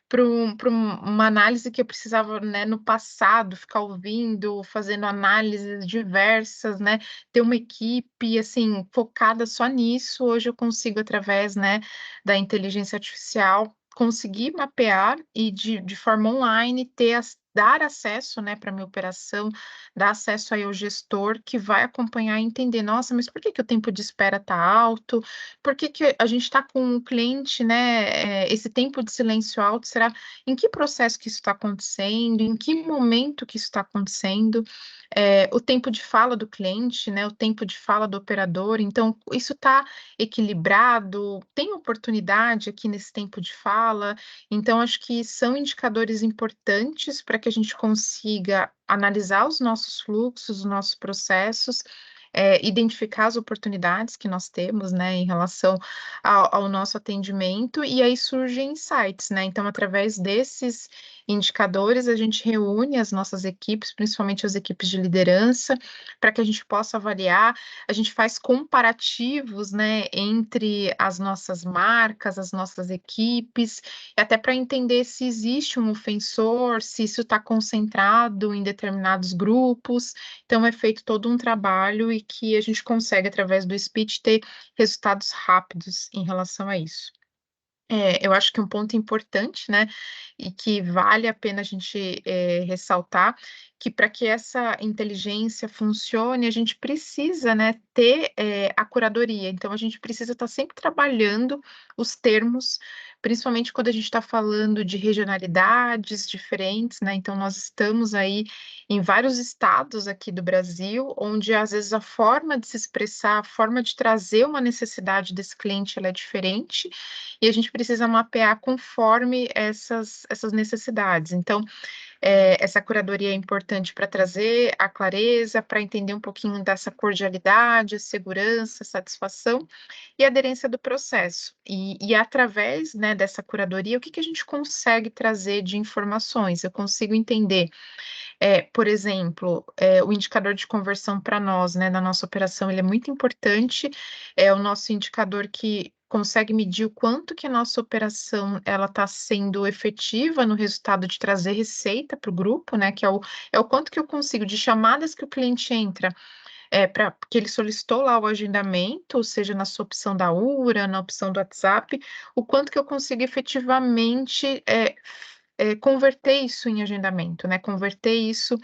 para uma análise que eu precisava, né, no passado, ficar ouvindo, fazendo análises diversas, né, ter uma equipe, assim, focada só nisso, hoje eu consigo, através, né, da inteligência artificial, conseguir mapear e de forma online ter dar acesso, né, para minha operação, dar acesso aí ao gestor que vai acompanhar e entender: "Nossa, mas por que que o tempo de espera está alto? Por que que a gente está com um cliente, né, esse tempo de silêncio alto, será em que processo que isso está acontecendo? Em que momento que isso está acontecendo?" O tempo de fala do cliente, né, o tempo de fala do operador, então isso está equilibrado? Tem oportunidade aqui nesse tempo de fala? Então, acho que são indicadores importantes para que a gente consiga analisar os nossos fluxos, os nossos processos, identificar as oportunidades que nós temos, né, em relação ao nosso atendimento, e aí surgem insights, né. Então, através desses indicadores, a gente reúne as nossas equipes, principalmente as equipes de liderança, para que a gente possa avaliar. A gente faz comparativos, né, entre as nossas marcas, as nossas equipes, até para entender se existe um ofensor, se isso está concentrado em determinados grupos. Então, é feito todo um trabalho e que a gente consegue, através do speech, ter resultados rápidos em relação a isso. Eu acho que um ponto importante, né, e que vale a pena a gente, ressaltar, que para que essa inteligência funcione, a gente precisa, né, ter, a curadoria. Então a gente precisa estar sempre trabalhando os termos, principalmente quando a gente está falando de regionalidades diferentes, né, então nós estamos aí em vários estados aqui do Brasil, onde às vezes a forma de se expressar, a forma de trazer uma necessidade desse cliente, ela é diferente, e a gente precisa mapear conforme essas necessidades. Então, essa curadoria é importante para trazer a clareza, para entender um pouquinho dessa cordialidade, segurança, satisfação e aderência do processo. E através, né, dessa curadoria, o que que a gente consegue trazer de informações? Eu consigo entender, por exemplo, o indicador de conversão para nós, né, na nossa operação, ele é muito importante, é o nosso indicador que consegue medir o quanto que a nossa operação ela está sendo efetiva no resultado de trazer receita para o grupo, né, que é o quanto que eu consigo de chamadas que o cliente entra, pra porque ele solicitou lá o agendamento, seja na sua opção da URA, na opção do WhatsApp, o quanto que eu consigo efetivamente, converter isso em agendamento, né, converter isso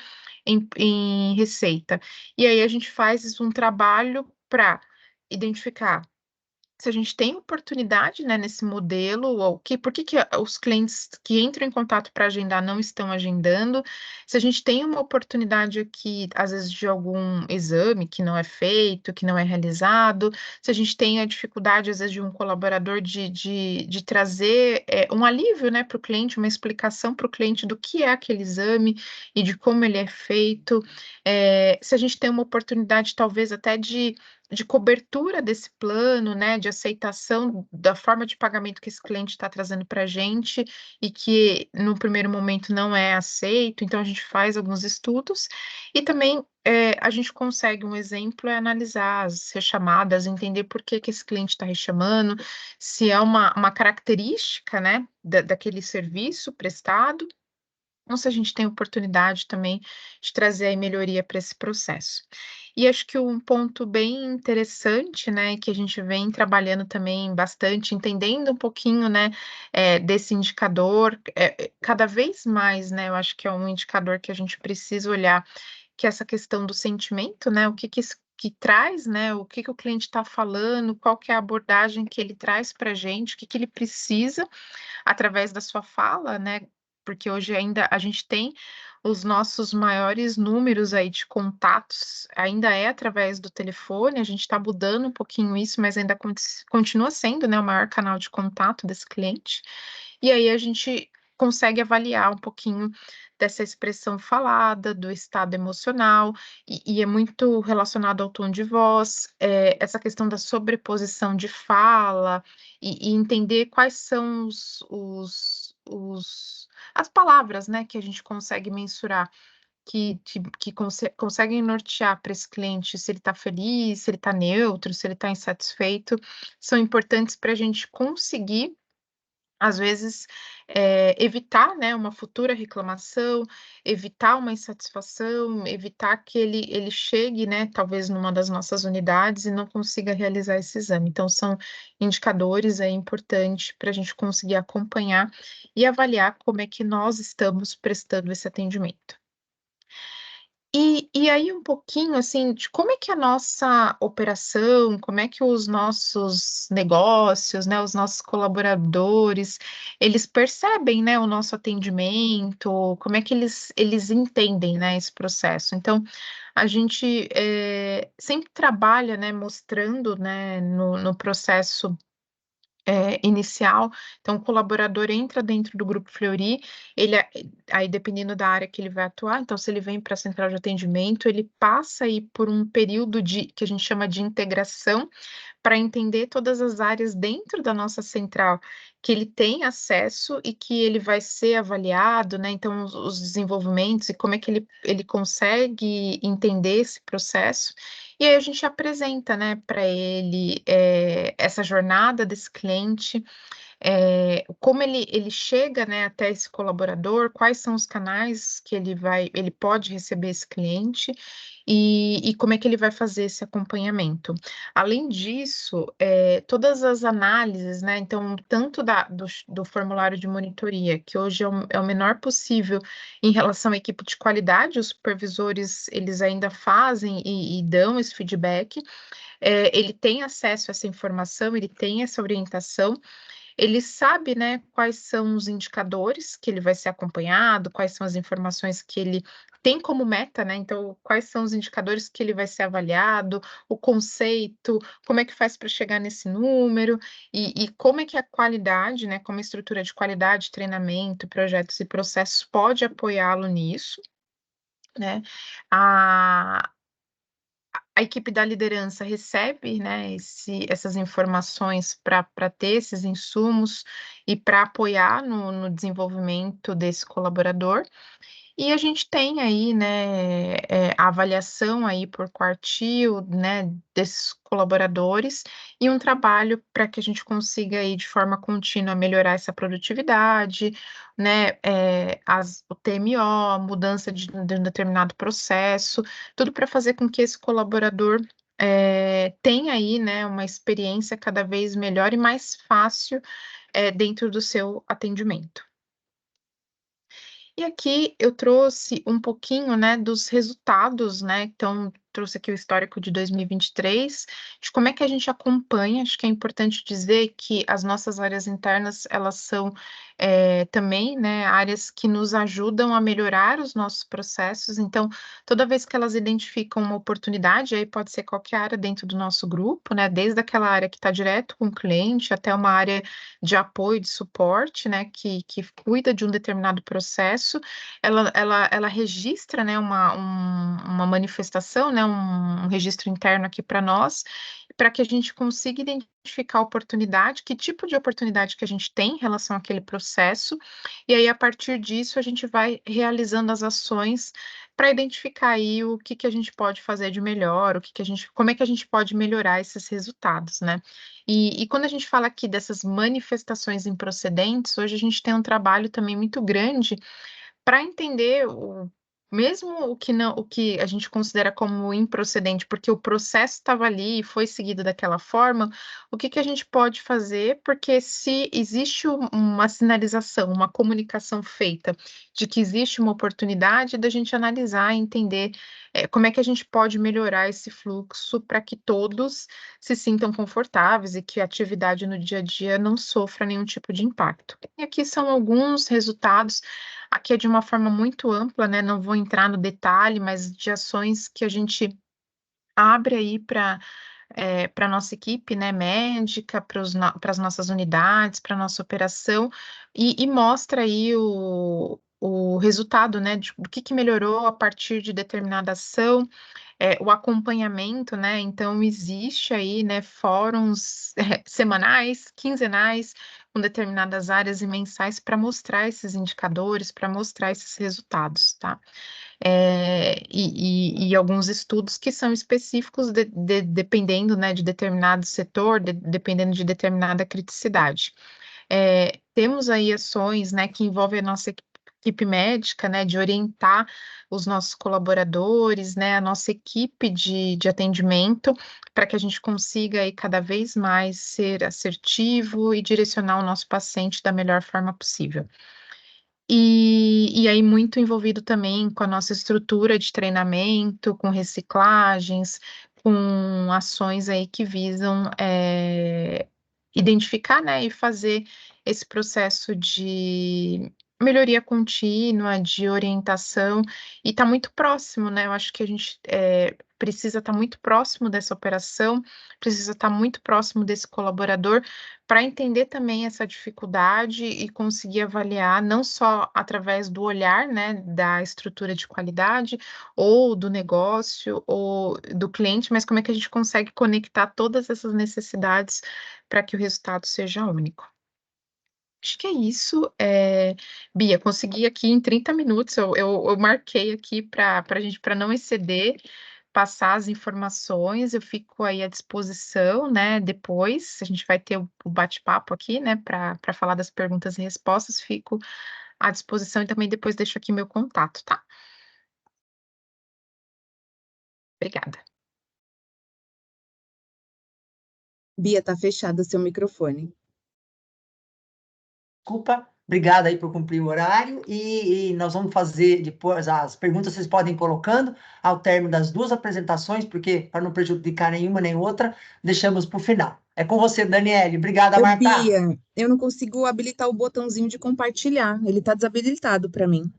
em receita. E aí a gente faz um trabalho para identificar se a gente tem oportunidade, né, nesse modelo, ou por que que os clientes que entram em contato para agendar não estão agendando, se a gente tem uma oportunidade aqui, às vezes, de algum exame que não é feito, que não é realizado, se a gente tem a dificuldade, às vezes, de um colaborador de trazer, um alívio, né, para o cliente, uma explicação para o cliente do que é aquele exame e de como ele é feito, se a gente tem uma oportunidade, talvez, até de cobertura desse plano, né, de aceitação da forma de pagamento que esse cliente está trazendo para a gente e que no primeiro momento não é aceito, então a gente faz alguns estudos e também, a gente consegue um exemplo é analisar as rechamadas, entender por que que esse cliente está rechamando, se é uma característica, né, daquele serviço prestado, ou se a gente tem oportunidade também de trazer aí melhoria para esse processo. E acho que um ponto bem interessante, né, que a gente vem trabalhando também bastante, entendendo um pouquinho, né, desse indicador, cada vez mais, né, eu acho que é um indicador que a gente precisa olhar, que é essa questão do sentimento, né, o que que isso que traz, né, o que que o cliente está falando, qual que é a abordagem que ele traz para a gente, o que que ele precisa através da sua fala, né, porque hoje ainda a gente tem os nossos maiores números aí de contatos, ainda é através do telefone, a gente está mudando um pouquinho isso, mas ainda continua sendo, né, o maior canal de contato desse cliente. E aí a gente consegue avaliar um pouquinho dessa expressão falada, do estado emocional, e é muito relacionado ao tom de voz, essa questão da sobreposição de fala, e entender quais são as palavras, né, que a gente consegue mensurar, que conseguem nortear para esse cliente se ele está feliz, se ele está neutro, se ele está insatisfeito, são importantes para a gente conseguir às vezes, evitar, né, uma futura reclamação, evitar uma insatisfação, evitar que ele chegue, né, talvez numa das nossas unidades e não consiga realizar esse exame. Então são indicadores aí importantes para a gente conseguir acompanhar e avaliar como é que nós estamos prestando esse atendimento. E aí um pouquinho, assim, de como é que a nossa operação, como é que os nossos negócios, né, os nossos colaboradores, eles percebem, né, o nosso atendimento, como é que eles entendem, né, esse processo. Então, a gente, sempre trabalha, né, mostrando, né, no processo inicial, então o colaborador entra dentro do Grupo Fleury, ele aí dependendo da área que ele vai atuar, então se ele vem para a central de atendimento, ele passa aí por um período que a gente chama de integração, para entender todas as áreas dentro da nossa central, que ele tem acesso e que ele vai ser avaliado, né, então os desenvolvimentos e como é que ele consegue entender esse processo, e aí a gente apresenta, né, para ele, essa jornada desse cliente, como ele chega, né, até esse colaborador, quais são os canais que ele pode receber esse cliente, e como é que ele vai fazer esse acompanhamento. Além disso, todas as análises, né, então tanto do formulário de monitoria, que hoje é o menor possível em relação à equipe de qualidade, os supervisores, eles ainda fazem e dão esse feedback, ele tem acesso a essa informação, ele tem essa orientação, ele sabe, né, quais são os indicadores que ele vai ser acompanhado, quais são as informações que ele tem como meta, né, então quais são os indicadores que ele vai ser avaliado, o conceito, como é que faz para chegar nesse número, e como é que a qualidade, né, como a estrutura de qualidade, treinamento, projetos e processos pode apoiá-lo nisso, né. A a equipe da liderança recebe, né, essas informações para ter esses insumos e para apoiar no desenvolvimento desse colaborador. E a gente tem aí, né, a avaliação aí por quartil, né, desses colaboradores e um trabalho para que a gente consiga aí de forma contínua melhorar essa produtividade, né, o TMO, mudança de um determinado processo, tudo para fazer com que esse colaborador, tenha aí, né, uma experiência cada vez melhor e mais fácil, dentro do seu atendimento. E aqui eu trouxe um pouquinho, né, dos resultados, né, então trouxe aqui o histórico de 2023, de como é que a gente acompanha, acho que é importante dizer que as nossas áreas internas, elas são, também, né, áreas que nos ajudam a melhorar os nossos processos, então toda vez que elas identificam uma oportunidade, aí pode ser qualquer área dentro do nosso grupo, né, desde aquela área que está direto com o cliente, até uma área de apoio, de suporte, né, que cuida de um determinado processo, ela registra, né, uma manifestação, né, um registro interno aqui para nós, para que a gente consiga identificar a oportunidade, que tipo de oportunidade que a gente tem em relação àquele processo, e aí a partir disso a gente vai realizando as ações para identificar aí o que a gente pode fazer de melhor, como é que a gente pode melhorar esses resultados, né. E quando a gente fala aqui dessas manifestações improcedentes, hoje a gente tem um trabalho também muito grande para entender mesmo o que a gente considera como improcedente, porque o processo estava ali e foi seguido daquela forma, o que a gente pode fazer, porque se existe uma sinalização, uma comunicação feita de que existe uma oportunidade, da gente analisar e entender, como é que a gente pode melhorar esse fluxo para que todos se sintam confortáveis e que a atividade no dia a dia não sofra nenhum tipo de impacto. E aqui são alguns resultados. Aqui é de uma forma muito ampla, né, não vou entrar no detalhe, mas de ações que a gente abre aí para a nossa equipe, né, médica, para as nossas unidades, para a nossa operação, e mostra aí o resultado, né, do que melhorou a partir de determinada ação, o acompanhamento, né, então existe aí, né, fóruns, semanais, quinzenais, com determinadas áreas e mensais para mostrar esses indicadores, para mostrar esses resultados, tá. E alguns estudos que são específicos dependendo, né, de determinado setor, dependendo de determinada criticidade. Temos aí ações, né, que envolvem a nossa equipe médica, né, de orientar os nossos colaboradores, né, a nossa equipe de atendimento, para que a gente consiga aí cada vez mais ser assertivo e direcionar o nosso paciente da melhor forma possível. E aí muito envolvido também com a nossa estrutura de treinamento, com reciclagens, com ações aí que visam identificar, né, e fazer esse processo de melhoria contínua, de orientação, e está muito próximo, né? Eu acho que a gente precisa estar muito próximo dessa operação, precisa estar muito próximo desse colaborador, para entender também essa dificuldade e conseguir avaliar não só através do olhar, né, da estrutura de qualidade ou do negócio ou do cliente, mas como é que a gente consegue conectar todas essas necessidades para que o resultado seja único. Acho que é isso. Bia, consegui aqui em 30 minutos, eu marquei aqui para gente, para não exceder, passar as informações, eu fico aí à disposição, né, depois, a gente vai ter o bate-papo aqui, né, para falar das perguntas e respostas, fico à disposição e também depois deixo aqui meu contato, tá? Obrigada. Bia, tá fechado seu microfone. Desculpa, obrigada aí por cumprir o horário e nós vamos fazer depois as perguntas, vocês podem ir colocando ao término das duas apresentações, porque para não prejudicar nenhuma nem outra, deixamos para o final. É com você, Daniele. Obrigada, Marta. Bia, eu não consigo habilitar o botãozinho de compartilhar, ele tá desabilitado para mim.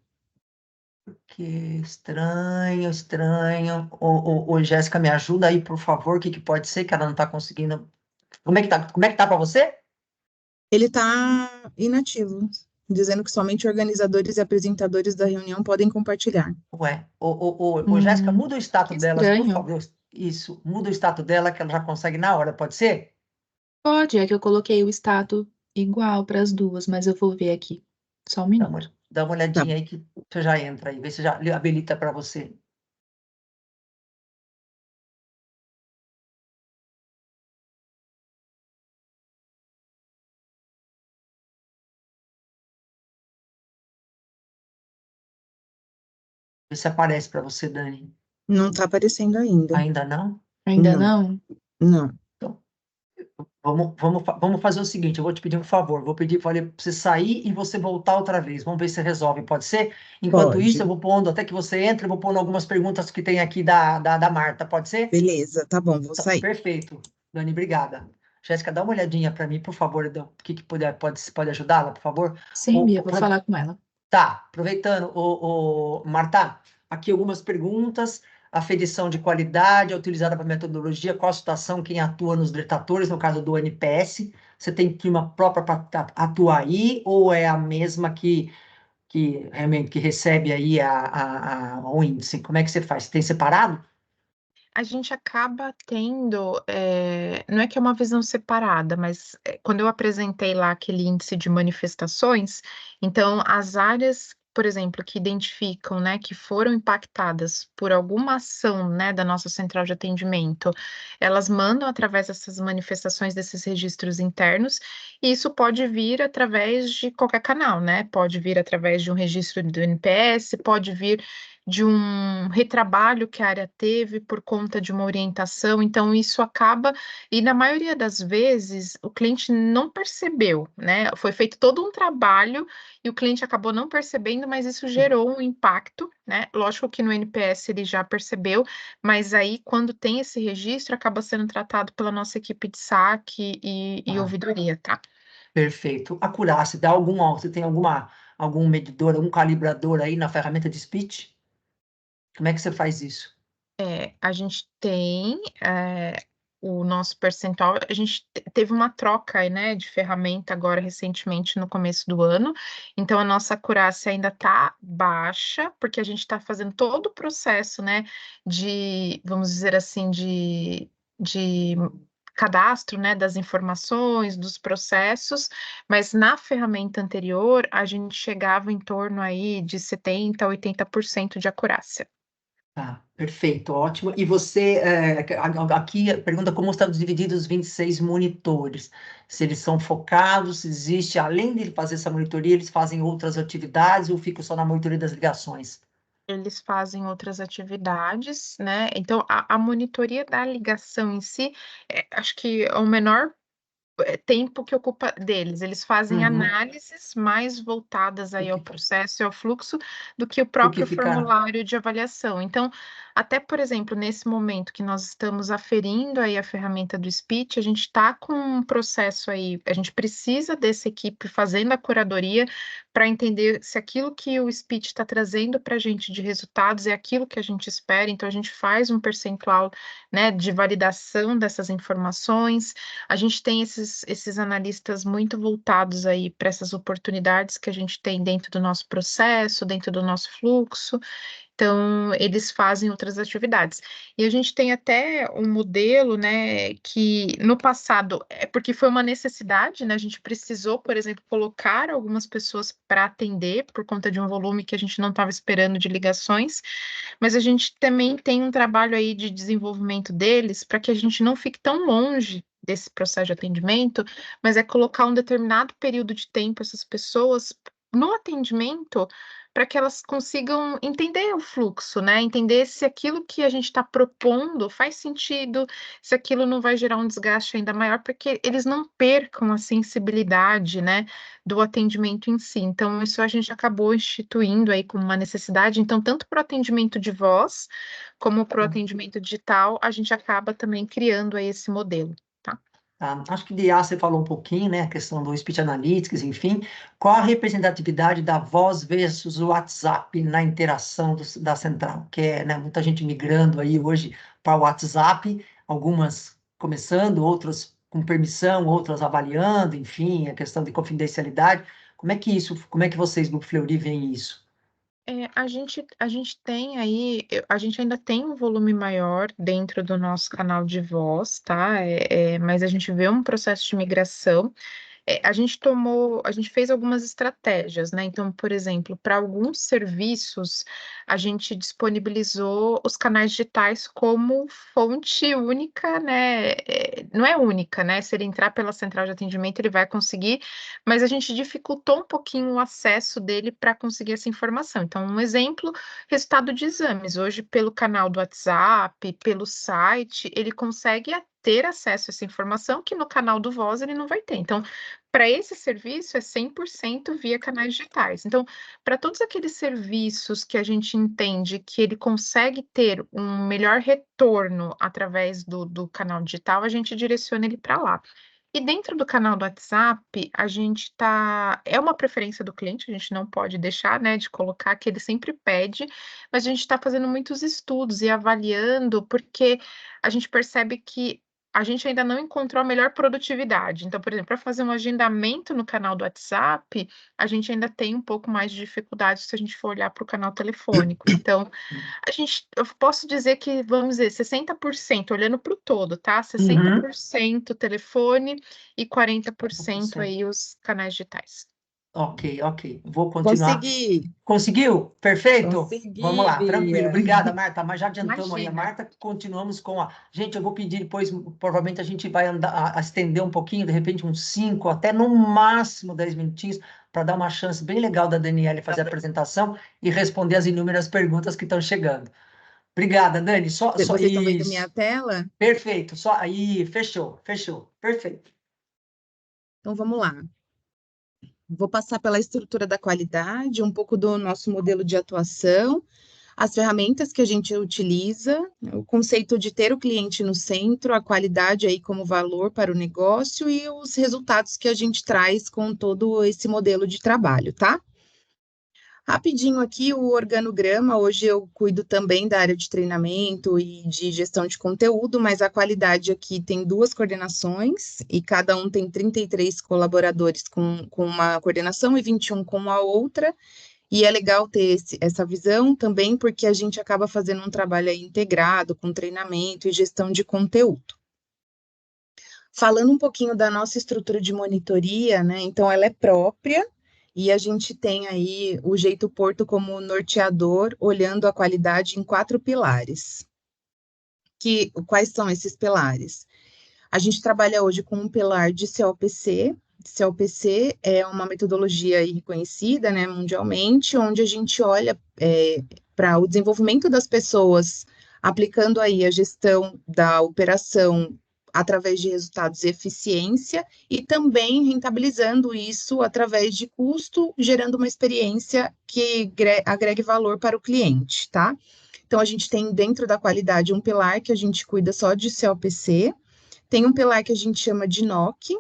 Que estranho, estranho. Ô, Jéssica, me ajuda aí, por favor, o que pode ser que ela não está conseguindo? Como é que tá para você? Ele tá inativo, dizendo que somente organizadores e apresentadores da reunião podem compartilhar. Ué, Jéssica, muda o status Que delas, por estranho. favor. Isso, muda o status dela, que ela já consegue na hora, pode ser? Pode, é que eu coloquei o status igual para as duas, mas eu vou ver aqui. Só um minuto. Dá uma Tá. olhadinha aí que você já entra aí, vê se já habilita para você. Vê se aparece para você, Dani. Não tá aparecendo ainda. Ainda não? Ainda Não. não? Não. Então, vamos fazer o seguinte, eu vou te pedir um favor, vou pedir para você sair e você voltar outra vez, vamos ver se resolve, pode ser? Enquanto isso, eu Pode. vou pondo, até que você entre, eu vou pondo algumas perguntas que tem aqui da Marta, pode ser? Beleza, tá bom, vou Então, sair. perfeito, Dani, obrigada. Jéssica, dá uma olhadinha para mim, por favor, o que puder, pode ajudá-la, por favor? Sim, Bia, vou falar com ela. Tá, aproveitando, Marta, aqui algumas perguntas. Aferição de qualidade é utilizada para metodologia, qual a situação, quem atua nos detatores, no caso do NPS? Você tem turma própria para atuar aí, ou é a mesma que realmente que recebe aí o índice? Como é que você faz? Tem separado? A gente acaba tendo, não é que é uma visão separada, mas quando eu apresentei lá aquele índice de manifestações, então as áreas, por exemplo, que identificam, né, que foram impactadas por alguma ação, né, da nossa central de atendimento, elas mandam através dessas manifestações desses registros internos, e isso pode vir através de qualquer canal, né? Pode vir através de um registro do NPS, pode vir de um retrabalho que a área teve por conta de uma orientação, então isso acaba, e na maioria das vezes o cliente não percebeu, né? Foi feito todo um trabalho e o cliente acabou não percebendo, mas isso gerou um impacto, né? Lógico que no NPS ele já percebeu, mas aí quando tem esse registro, acaba sendo tratado pela nossa equipe de saque e ouvidoria, tá? Perfeito. Acurácia, você tem algum medidor, algum calibrador aí na ferramenta de speech? Como é que você faz isso? A gente tem o nosso percentual, a gente teve uma troca, né, de ferramenta agora recentemente no começo do ano, então a nossa acurácia ainda está baixa, porque a gente está fazendo todo o processo, né, vamos dizer assim, de cadastro, né, das informações, dos processos, mas na ferramenta anterior a gente chegava em torno aí de 70% a 80% de acurácia. Tá, perfeito, ótimo. E você, aqui pergunta como estão divididos os 26 monitores. Se eles são focados, se existe, além de fazer essa monitoria, eles fazem outras atividades ou ficam só na monitoria das ligações? Eles fazem outras atividades, né? Então, a monitoria da ligação em si, acho que é o menor tempo que ocupa deles. Eles fazem Uhum. análises mais voltadas aí ao que- processo e ao fluxo do que o Do que próprio ficar. formulário de avaliação. Então, até, por exemplo, nesse momento que nós estamos aferindo aí a ferramenta do Speech, a gente está com um processo aí, a gente precisa dessa equipe fazendo a curadoria para entender se aquilo que o Speech está trazendo para a gente de resultados é aquilo que a gente espera. Então, a gente faz um percentual, né, de validação dessas informações. A gente tem esses analistas muito voltados aí para essas oportunidades que a gente tem dentro do nosso processo, dentro do nosso fluxo. Então, eles fazem outras atividades. E a gente tem até um modelo, né, que no passado, é porque foi uma necessidade, né, a gente precisou, por exemplo, colocar algumas pessoas para atender, por conta de um volume que a gente não estava esperando de ligações, mas a gente também tem um trabalho aí de desenvolvimento deles para que a gente não fique tão longe desse processo de atendimento, mas é colocar um determinado período de tempo essas pessoas no atendimento para que elas consigam entender o fluxo, né? Entender se aquilo que a gente está propondo faz sentido, se aquilo não vai gerar um desgaste ainda maior, porque eles não percam a sensibilidade, né, do atendimento em si. Então, isso a gente acabou instituindo aí como uma necessidade. Então, tanto para o atendimento de voz, como para o atendimento digital, a gente acaba também criando aí esse modelo, tá? Tá? Acho que de IA você falou um pouquinho, né? A questão do Speech Analytics, enfim. Qual a representatividade da voz versus o WhatsApp na interação da central? Que é, né, muita gente migrando aí hoje para o WhatsApp, algumas começando, outras com permissão, outras avaliando, enfim, a questão de confidencialidade. Como é que vocês, Grupo Fleury, veem isso? A gente tem aí, a gente ainda tem um volume maior dentro do nosso canal de voz, tá? Mas a gente vê um processo de migração. A gente fez algumas estratégias, né? Então, por exemplo, para alguns serviços, a gente disponibilizou os canais digitais como fonte única, né? Não é única, né? Se ele entrar pela central de atendimento, ele vai conseguir, mas a gente dificultou um pouquinho o acesso dele para conseguir essa informação. Então, um exemplo, resultado de exames. Hoje, pelo canal do WhatsApp, pelo site, ele consegue ter acesso a essa informação que no canal do Voz ele não vai ter. Então, para esse serviço é 100% via canais digitais. Então, para todos aqueles serviços que a gente entende que ele consegue ter um melhor retorno através do canal digital, a gente direciona ele para lá. E dentro do canal do WhatsApp, a gente tá. É uma preferência do cliente, a gente não pode deixar, né, de colocar, que ele sempre pede, mas a gente está fazendo muitos estudos e avaliando, porque a gente percebe que a gente ainda não encontrou a melhor produtividade. Então, por exemplo, para fazer um agendamento no canal do WhatsApp, a gente ainda tem um pouco mais de dificuldade se a gente for olhar para o canal telefônico. Então, eu posso dizer que, vamos dizer, 60% olhando para o todo, tá? Uhum. 60% telefone e 40% 100%. aí os canais digitais. Ok, ok. Vou continuar. Consegui, Conseguiu? Perfeito? Vamos consegui, lá, tranquilo. Bia. Obrigada, Marta. Mas já adiantamos aí a Imagina. Marta, continuamos com a. Gente, eu vou pedir depois, provavelmente a gente vai andar, a estender um pouquinho, de repente uns 5, até no máximo 10 minutinhos, para dar uma chance bem legal da Daniela fazer a apresentação e responder as inúmeras perguntas que estão chegando. Obrigada, Dani. Só Vocês estão vendo minha isso. tela? Perfeito. Só aí, fechou, fechou. Perfeito. Então vamos lá. Vou passar pela estrutura da qualidade, um pouco do nosso modelo de atuação, as ferramentas que a gente utiliza, o conceito de ter o cliente no centro, a qualidade aí como valor para o negócio e os resultados que a gente traz com todo esse modelo de trabalho, tá? Rapidinho aqui o organograma, hoje eu cuido também da área de treinamento e de gestão de conteúdo, mas a qualidade aqui tem 2 coordenações e cada um tem 33 colaboradores com uma coordenação e 21 com a outra. E é legal ter essa visão também, porque a gente acaba fazendo um trabalho aí integrado com treinamento e gestão de conteúdo. Falando um pouquinho da nossa estrutura de monitoria, né? Então, ela é própria e a gente tem aí o Jeito Porto como norteador, olhando a qualidade em 4 pilares. Quais são esses pilares? A gente trabalha hoje com um pilar de COPC. COPC é uma metodologia reconhecida, né, mundialmente, onde a gente olha para o desenvolvimento das pessoas, aplicando aí a gestão da operação através de resultados e eficiência, e também rentabilizando isso através de custo, gerando uma experiência que agregue valor para o cliente, tá? Então, a gente tem dentro da qualidade um pilar que a gente cuida só de COPC, tem um pilar que a gente chama de NOC.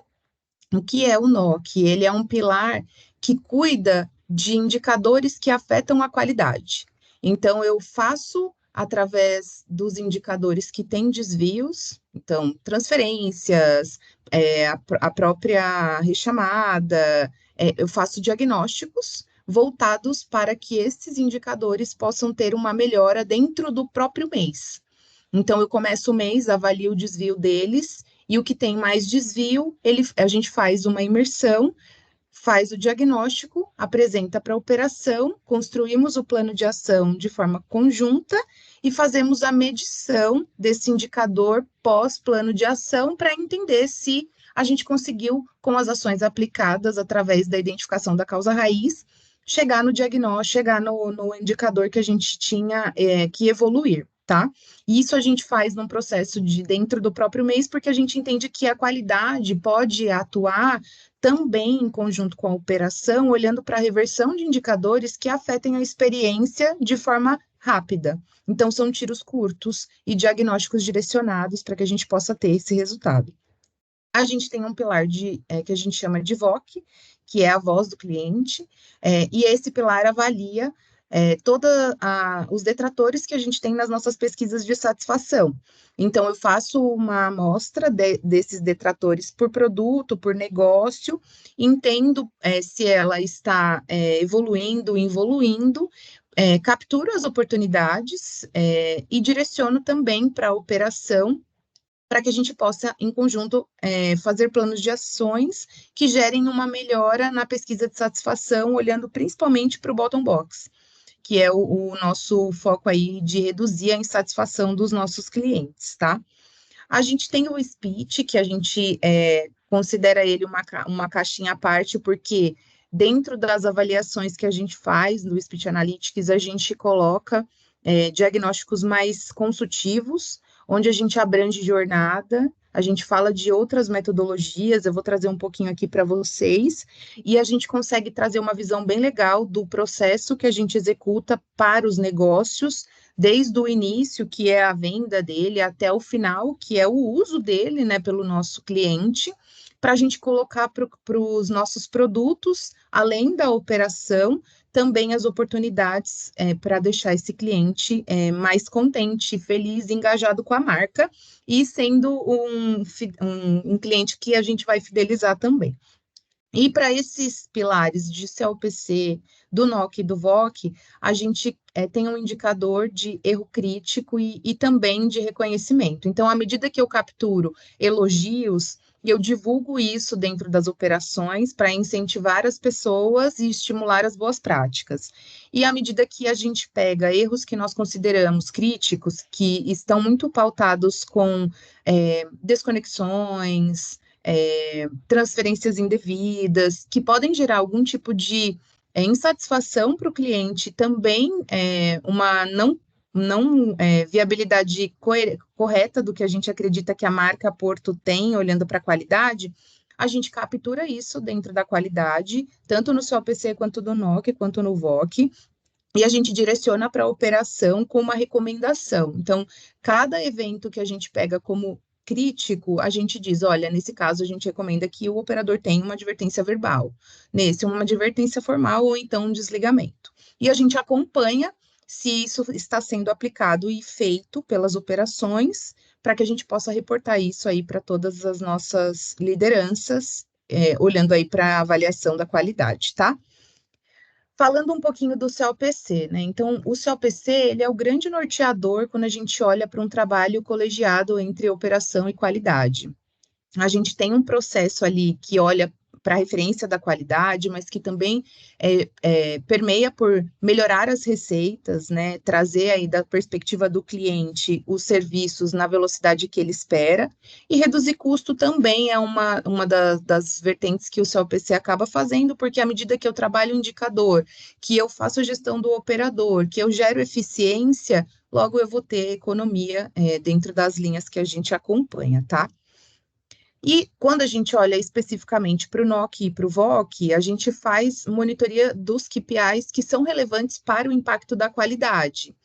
O que é o NOC? Ele é um pilar que cuida de indicadores que afetam a qualidade. Então, eu faço através dos indicadores que têm desvios, então, transferências, a própria rechamada, eu faço diagnósticos voltados para que esses indicadores possam ter uma melhora dentro do próprio mês. Então, eu começo o mês, avalio o desvio deles, e o que tem mais desvio, a gente faz uma imersão, faz o diagnóstico, apresenta para a operação, construímos o plano de ação de forma conjunta e fazemos a medição desse indicador pós-plano de ação para entender se a gente conseguiu, com as ações aplicadas através da identificação da causa raiz, chegar no diagnóstico, chegar no indicador que a gente tinha que evoluir, tá? E isso a gente faz num processo de dentro do próprio mês, porque a gente entende que a qualidade pode atuar também em conjunto com a operação, olhando para a reversão de indicadores que afetem a experiência de forma rápida. Então, são tiros curtos e diagnósticos direcionados para que a gente possa ter esse resultado. A gente tem um pilar que a gente chama de VOC, que é a voz do cliente, e esse pilar avalia todos os detratores que a gente tem nas nossas pesquisas de satisfação. Então, eu faço uma amostra desses detratores por produto, por negócio, entendo se ela está evoluindo, involuindo, capturo as oportunidades e direciono também para a operação, para que a gente possa, em conjunto, fazer planos de ações que gerem uma melhora na pesquisa de satisfação, olhando principalmente para o bottom box, que é o nosso foco aí de reduzir a insatisfação dos nossos clientes, tá? A gente tem o speech, que a gente considera ele uma caixinha à parte, porque dentro das avaliações que a gente faz do Speech Analytics, a gente coloca diagnósticos mais consultivos, onde a gente abrange jornada, a gente fala de outras metodologias, eu vou trazer um pouquinho aqui para vocês, e a gente consegue trazer uma visão bem legal do processo que a gente executa para os negócios, desde o início, que é a venda dele, até o final, que é o uso dele, né, pelo nosso cliente, para a gente colocar para os nossos produtos, além da operação, também as oportunidades para deixar esse cliente mais contente, feliz, engajado com a marca, e sendo um cliente que a gente vai fidelizar também. E para esses pilares de COPC, do NOC e do VOC, a gente tem um indicador de erro crítico e também de reconhecimento. Então, à medida que eu capturo elogios, eu divulgo isso dentro das operações para incentivar as pessoas e estimular as boas práticas. E à medida que a gente pega erros que nós consideramos críticos, que estão muito pautados com desconexões, transferências indevidas, que podem gerar algum tipo de insatisfação para o cliente, também uma não viabilidade correta do que a gente acredita que a marca Porto tem, olhando para a qualidade, a gente captura isso dentro da qualidade, tanto no COPC quanto no NOC, quanto no VOC, e a gente direciona para a operação com uma recomendação. Então, cada evento que a gente pega como crítico, a gente diz, olha, nesse caso a gente recomenda que o operador tenha uma advertência verbal, nesse uma advertência formal ou então um desligamento. E a gente acompanha se isso está sendo aplicado e feito pelas operações, para que a gente possa reportar isso aí para todas as nossas lideranças, olhando aí para a avaliação da qualidade, tá? Falando um pouquinho do COPC, né? Então, o COPC, ele é o grande norteador quando a gente olha para um trabalho colegiado entre operação e qualidade. A gente tem um processo ali que olha para referência da qualidade, mas que também permeia por melhorar as receitas, né, trazer aí da perspectiva do cliente os serviços na velocidade que ele espera, e reduzir custo também é uma das vertentes que o CLPC acaba fazendo, porque à medida que eu trabalho o indicador, que eu faço a gestão do operador, que eu gero eficiência, logo eu vou ter economia dentro das linhas que a gente acompanha, tá? E quando a gente olha especificamente para o NOC e para o VOC, a gente faz monitoria dos KPIs que são relevantes para o impacto da qualidade.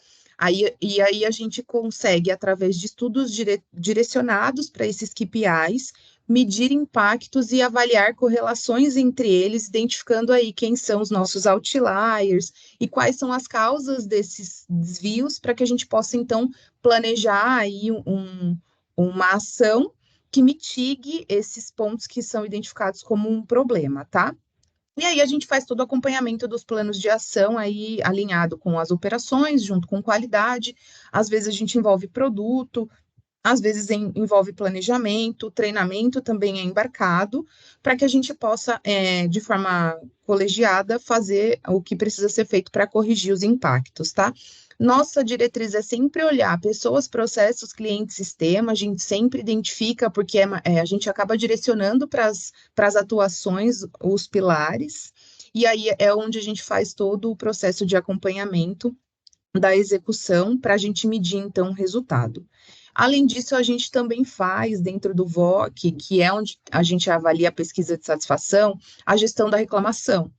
E aí a gente consegue, através de estudos direcionados para esses KPIs, medir impactos e avaliar correlações entre eles, identificando aí quem são os nossos outliers e quais são as causas desses desvios, para que a gente possa, então, planejar aí uma ação que mitigue esses pontos que são identificados como um problema, tá? E aí a gente faz todo o acompanhamento dos planos de ação aí alinhado com as operações, junto com qualidade. Às vezes a gente envolve produto, às vezes envolve planejamento, treinamento também é embarcado, para que a gente possa, de forma colegiada, fazer o que precisa ser feito para corrigir os impactos, tá? Nossa diretriz é sempre olhar pessoas, processos, clientes, sistema, a gente sempre identifica, porque a gente acaba direcionando para as atuações os pilares, e aí é onde a gente faz todo o processo de acompanhamento da execução para a gente medir, então, o resultado. Além disso, a gente também faz, dentro do VOC, que é onde a gente avalia a pesquisa de satisfação, a gestão da reclamação.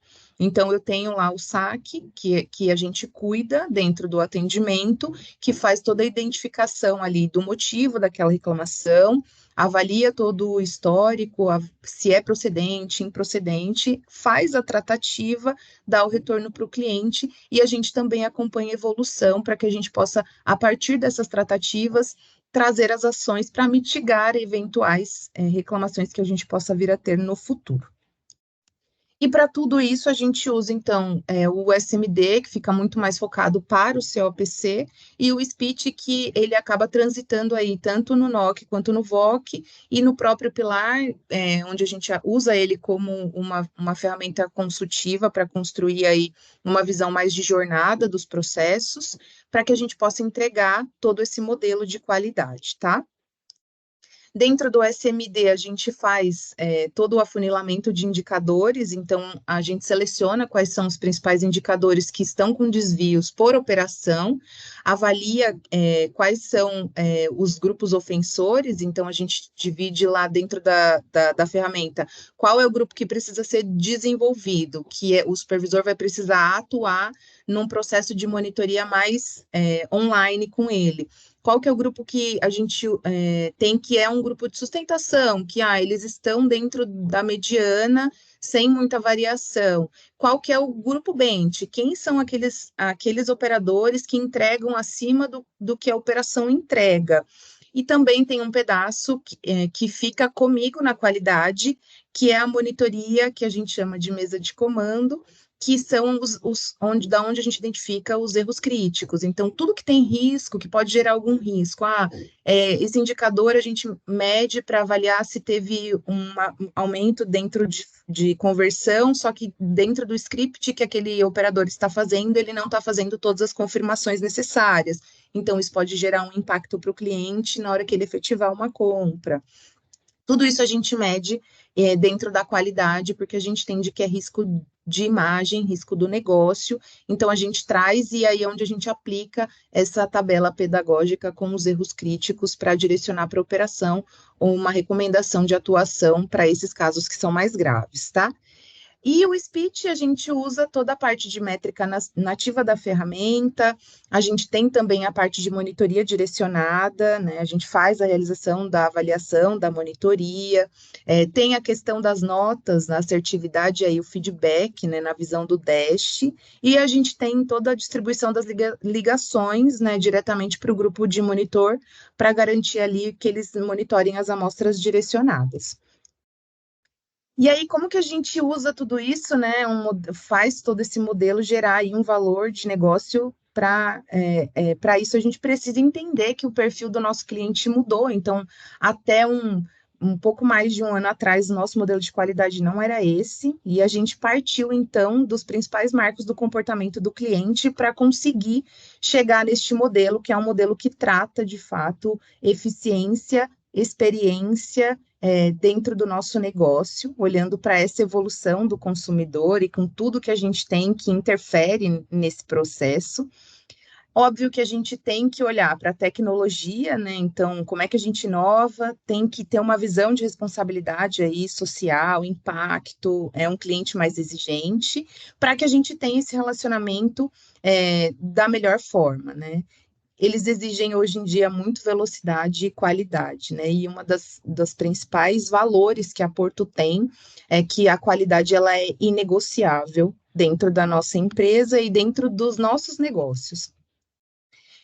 Então, eu tenho lá o SAC, que a gente cuida dentro do atendimento, que faz toda a identificação ali do motivo daquela reclamação, avalia todo o histórico, se é procedente, improcedente, faz a tratativa, dá o retorno para o cliente, e a gente também acompanha a evolução para que a gente possa, a partir dessas tratativas, trazer as ações para mitigar eventuais reclamações que a gente possa vir a ter no futuro. E para tudo isso, a gente usa, então, o SMD, que fica muito mais focado para o COPC, e o SPIT, que ele acaba transitando aí, tanto no NOC quanto no VOC, e no próprio pilar, onde a gente usa ele como uma ferramenta consultiva para construir aí uma visão mais de jornada dos processos, para que a gente possa entregar todo esse modelo de qualidade, tá? Dentro do SMD, a gente faz todo o afunilamento de indicadores, então a gente seleciona quais são os principais indicadores que estão com desvios por operação, avalia quais são os grupos ofensores, então a gente divide lá dentro da ferramenta qual é o grupo que precisa ser desenvolvido, que o supervisor vai precisar atuar num processo de monitoria mais online com ele. Qual que é o grupo que a gente tem, que é um grupo de sustentação, que eles estão dentro da mediana, sem muita variação. Qual que é o grupo bench? Quem são aqueles operadores que entregam acima do que a operação entrega? E também tem um pedaço que fica comigo na qualidade, que é a monitoria, que a gente chama de mesa de comando, que são da onde a gente identifica os erros críticos. Então, tudo que tem risco, que pode gerar algum risco, esse indicador a gente mede para avaliar se teve um aumento dentro de conversão, só que dentro do script que aquele operador está fazendo, ele não está fazendo todas as confirmações necessárias. Então, isso pode gerar um impacto para o cliente na hora que ele efetivar uma compra. Tudo isso a gente mede dentro da qualidade, porque a gente entende que é risco de imagem, risco do negócio, então a gente traz, e aí é onde a gente aplica essa tabela pedagógica com os erros críticos para direcionar para a operação ou uma recomendação de atuação para esses casos que são mais graves, tá? E o SPIT, a gente usa toda a parte de métrica nativa da ferramenta, a gente tem também a parte de monitoria direcionada, né? A gente faz a realização da avaliação, da monitoria, tem a questão das notas, a assertividade, aí o feedback, né, na visão do Dash, e a gente tem toda a distribuição das ligações, né, diretamente para o grupo de monitor, para garantir ali que eles monitorem as amostras direcionadas. E aí, como que a gente usa tudo isso, né? Faz todo esse modelo gerar aí um valor de negócio para isso a gente precisa entender que o perfil do nosso cliente mudou. Então, até um pouco mais de um ano atrás, o nosso modelo de qualidade não era esse, e a gente partiu, então, dos principais marcos do comportamento do cliente para conseguir chegar neste modelo, que é um modelo que trata, de fato, eficiência, experiência, dentro do nosso negócio, olhando para essa evolução do consumidor e com tudo que a gente tem que interfere nesse processo. Óbvio que a gente tem que olhar para a tecnologia, né? Então, como é que a gente inova? Tem que ter uma visão de responsabilidade aí, social, impacto, um cliente mais exigente, para que a gente tenha esse relacionamento da melhor forma, né? Eles exigem hoje em dia muito velocidade e qualidade, né? E uma das principais valores que a Porto tem é que a qualidade ela é inegociável dentro da nossa empresa e dentro dos nossos negócios.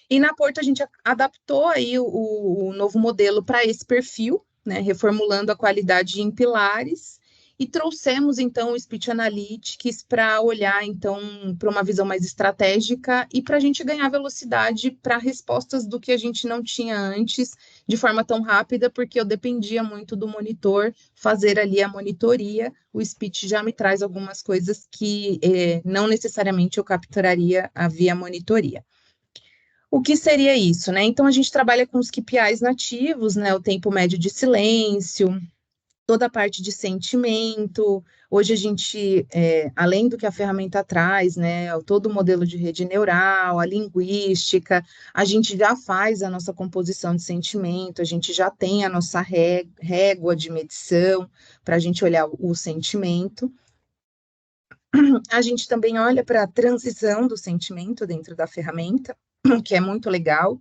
E na Porto a gente adaptou aí o novo modelo para esse perfil, né, reformulando a qualidade em pilares, e trouxemos, então, o Speech Analytics para olhar, então, para uma visão mais estratégica e para a gente ganhar velocidade para respostas do que a gente não tinha antes, de forma tão rápida, porque eu dependia muito do monitor fazer ali a monitoria. O Speech já me traz algumas coisas que não necessariamente eu capturaria via monitoria. O que seria isso, né? Então, a gente trabalha com os KPIs nativos, né? O tempo médio de silêncio, toda a parte de sentimento. Hoje a gente, além do que a ferramenta traz, né? Todo o modelo de rede neural, a linguística, a gente já faz a nossa composição de sentimento, a gente já tem a nossa régua de medição para a gente olhar o sentimento. A gente também olha para a transição do sentimento dentro da ferramenta, que é muito legal,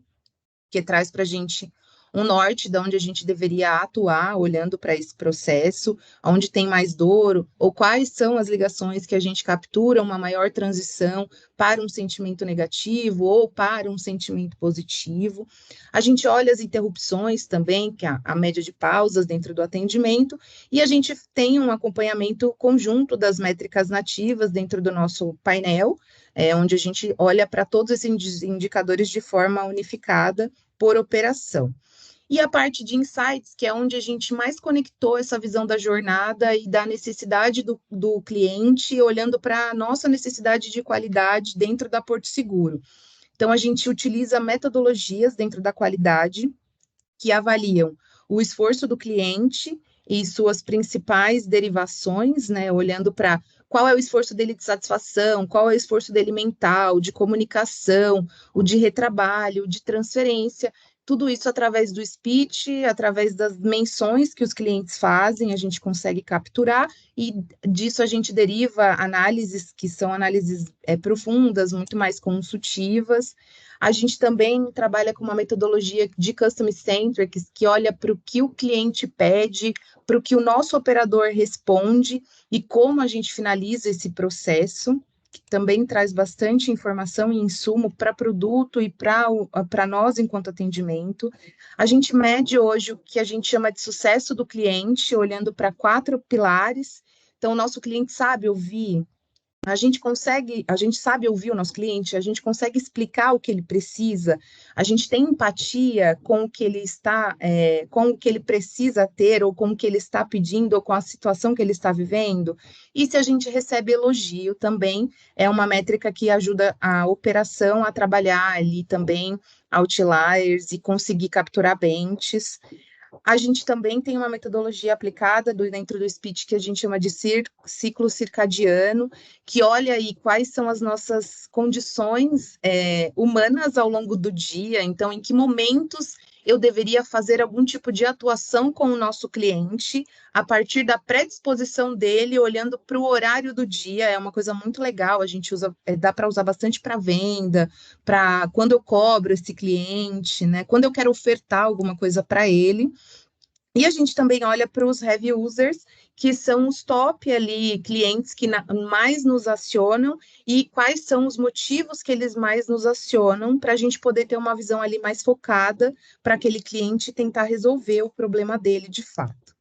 que traz para a gente um norte de onde a gente deveria atuar, olhando para esse processo, onde tem mais dor, ou quais são as ligações que a gente captura uma maior transição para um sentimento negativo ou para um sentimento positivo. A gente olha as interrupções também, que é a média de pausas dentro do atendimento, e a gente tem um acompanhamento conjunto das métricas nativas dentro do nosso painel, onde a gente olha para todos esses indicadores de forma unificada por operação. E a parte de insights, que é onde a gente mais conectou essa visão da jornada e da necessidade do cliente, olhando para a nossa necessidade de qualidade dentro da Porto Seguro. Então, a gente utiliza metodologias dentro da qualidade que avaliam o esforço do cliente e suas principais derivações, né, olhando para qual é o esforço dele de satisfação, qual é o esforço dele mental, de comunicação, o de retrabalho, de transferência, tudo isso através do speech, através das menções que os clientes fazem, a gente consegue capturar, e disso a gente deriva análises que são análises profundas, muito mais consultivas. A gente também trabalha com uma metodologia de Customer Centric, que olha para o que o cliente pede, para o que o nosso operador responde e como a gente finaliza esse processo, que também traz bastante informação e insumo para produto e para nós enquanto atendimento. A gente mede hoje o que a gente chama de sucesso do cliente, olhando para 4 pilares. Então, o nosso cliente sabe ouvir, a gente sabe ouvir o nosso cliente, a gente consegue explicar o que ele precisa, a gente tem empatia com o que ele está, com o que ele precisa ter, ou com o que ele está pedindo, ou com a situação que ele está vivendo. E se a gente recebe elogio também, é uma métrica que ajuda a operação a trabalhar ali também outliers e conseguir capturar benches. A gente também tem uma metodologia aplicada dentro do speech que a gente chama de ciclo circadiano, que olha aí quais são as nossas condições humanas ao longo do dia, então em que momentos eu deveria fazer algum tipo de atuação com o nosso cliente, a partir da predisposição dele, olhando para o horário do dia. É uma coisa muito legal, a gente usa, dá para usar bastante para venda, para quando eu cobro esse cliente, né? Quando eu quero ofertar alguma coisa para ele. E a gente também olha para os heavy users, que são os top ali, clientes que mais nos acionam, e quais são os motivos que eles mais nos acionam, para a gente poder ter uma visão ali mais focada para aquele cliente tentar resolver o problema dele de fato.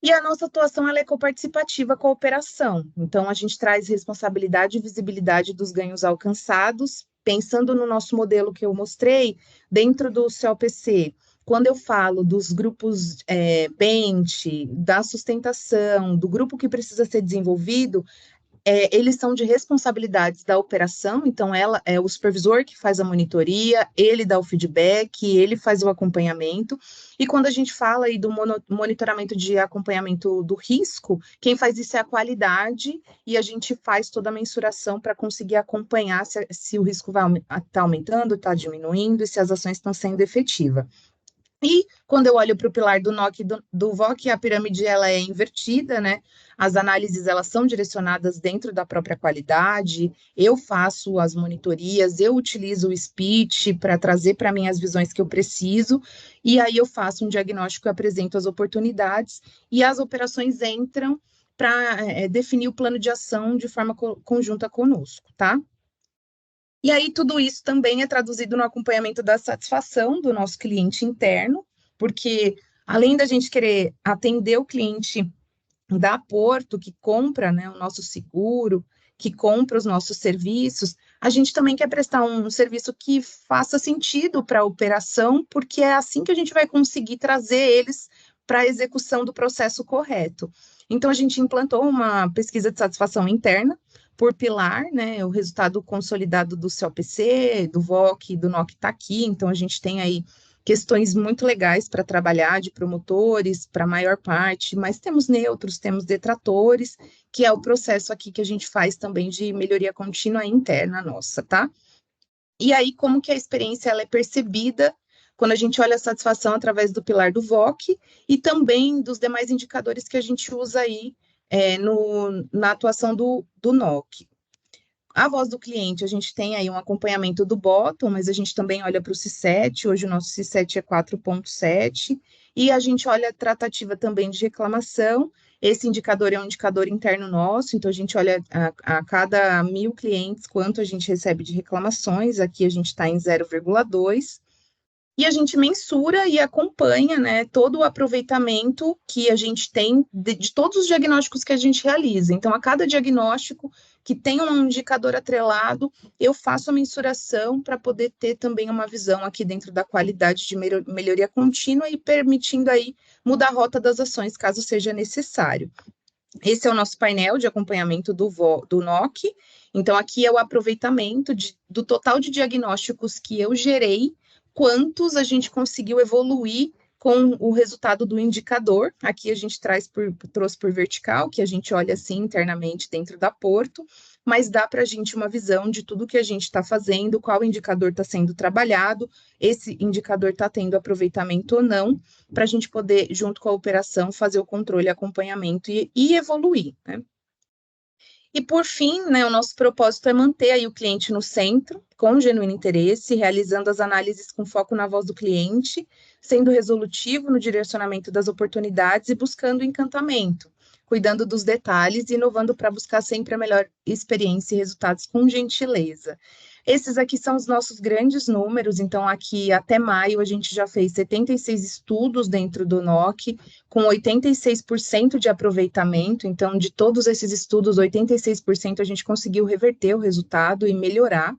E a nossa atuação ela é coparticipativa com a operação. Então, a gente traz responsabilidade e visibilidade dos ganhos alcançados, pensando no nosso modelo que eu mostrei, dentro do CLPC. Quando eu falo dos grupos bench, da sustentação, do grupo que precisa ser desenvolvido, eles são de responsabilidades da operação, então ela é o supervisor que faz a monitoria, ele dá o feedback, ele faz o acompanhamento, e quando a gente fala aí do monitoramento de acompanhamento do risco, quem faz isso é a qualidade, e a gente faz toda a mensuração para conseguir acompanhar se o risco está aumentando, está diminuindo, e se as ações estão sendo efetivas. E quando eu olho para o pilar do NOC e do VOC, a pirâmide ela é invertida, né? As análises elas são direcionadas dentro da própria qualidade, eu faço as monitorias, eu utilizo o speech para trazer para mim as visões que eu preciso, e aí eu faço um diagnóstico e apresento as oportunidades, e as operações entram para definir o plano de ação de forma conjunta conosco, tá? E aí, tudo isso também é traduzido no acompanhamento da satisfação do nosso cliente interno, porque além da gente querer atender o cliente da Porto, que compra, né, o nosso seguro, que compra os nossos serviços, a gente também quer prestar um serviço que faça sentido para a operação, porque é assim que a gente vai conseguir trazer eles para a execução do processo correto. Então, a gente implantou uma pesquisa de satisfação interna, por pilar, né, o resultado consolidado do COPC, do VOC, do NOC está aqui, então a gente tem aí questões muito legais para trabalhar, de promotores, para a maior parte, mas temos neutros, temos detratores, que é o processo aqui que a gente faz também de melhoria contínua interna nossa, tá? E aí, como que a experiência ela é percebida quando a gente olha a satisfação através do pilar do VOC e também dos demais indicadores que a gente usa aí na atuação do NOC. A voz do cliente, a gente tem aí um acompanhamento do bottom, mas a gente também olha para o C7, hoje o nosso C7 é 4.7, e a gente olha a tratativa também de reclamação. Esse indicador é um indicador interno nosso, então a gente olha a cada 1.000 clientes quanto a gente recebe de reclamações, aqui a gente está em 0,2, e a gente mensura e acompanha, né, todo o aproveitamento que a gente tem de todos os diagnósticos que a gente realiza. Então, a cada diagnóstico que tem um indicador atrelado, eu faço a mensuração para poder ter também uma visão aqui dentro da qualidade de melhoria contínua e permitindo aí mudar a rota das ações, caso seja necessário. Esse é o nosso painel de acompanhamento do NOC. Então, aqui é o aproveitamento do total de diagnósticos que eu gerei, quantos a gente conseguiu evoluir com o resultado do indicador. Aqui a gente trouxe por vertical, que a gente olha assim internamente dentro da Porto, mas dá para a gente uma visão de tudo que a gente está fazendo, qual indicador está sendo trabalhado, esse indicador está tendo aproveitamento ou não, para a gente poder, junto com a operação, fazer o controle, acompanhamento e evoluir, né? E, por fim, né, o nosso propósito é manter aí o cliente no centro, com genuíno interesse, realizando as análises com foco na voz do cliente, sendo resolutivo no direcionamento das oportunidades e buscando encantamento, cuidando dos detalhes e inovando para buscar sempre a melhor experiência e resultados com gentileza. Esses aqui são os nossos grandes números, então aqui até maio a gente já fez 76 estudos dentro do NOC, com 86% de aproveitamento, então de todos esses estudos, 86% a gente conseguiu reverter o resultado e melhorar.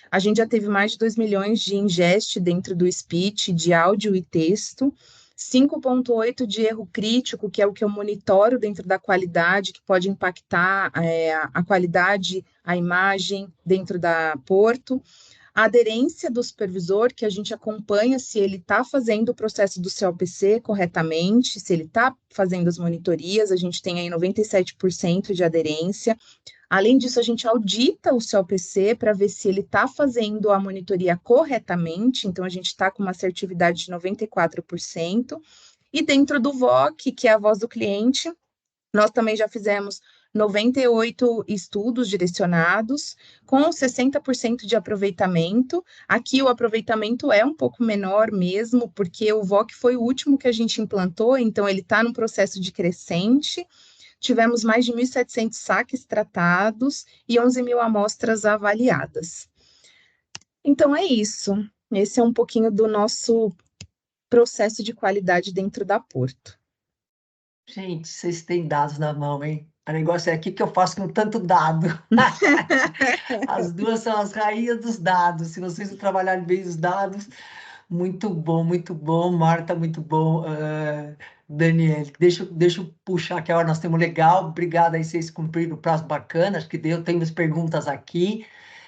A gente já teve mais de 2 milhões de ingest dentro do speech, de áudio e texto, 5,8 de erro crítico, que é o que eu monitoro dentro da qualidade, que pode impactar a qualidade, a imagem dentro da Porto. A aderência do supervisor, que a gente acompanha se ele está fazendo o processo do COPC corretamente, se ele está fazendo as monitorias, a gente tem aí 97% de aderência. Além disso, a gente audita o COPC para ver se ele está fazendo a monitoria corretamente, então a gente está com uma assertividade de 94%. E dentro do VOC, que é a voz do cliente, nós também já fizemos 98 estudos direcionados, com 60% de aproveitamento. Aqui o aproveitamento é um pouco menor mesmo, porque o VOC foi o último que a gente implantou, então ele está num processo de crescente. Tivemos mais de 1.700 saques tratados e 11.000 amostras avaliadas. Então, é isso. Esse é um pouquinho do nosso processo de qualidade dentro da Porto. Gente, vocês têm dados na mão, hein? O negócio é aqui que eu faço com tanto dado. As duas são as rainhas dos dados. Se vocês não trabalharem bem os dados, Muito bom, Marta, muito bom, Daniel. Deixa eu puxar que a hora nós temos legal. Obrigado aí, vocês cumpriram o prazo bacana. Acho que deu, temos perguntas aqui.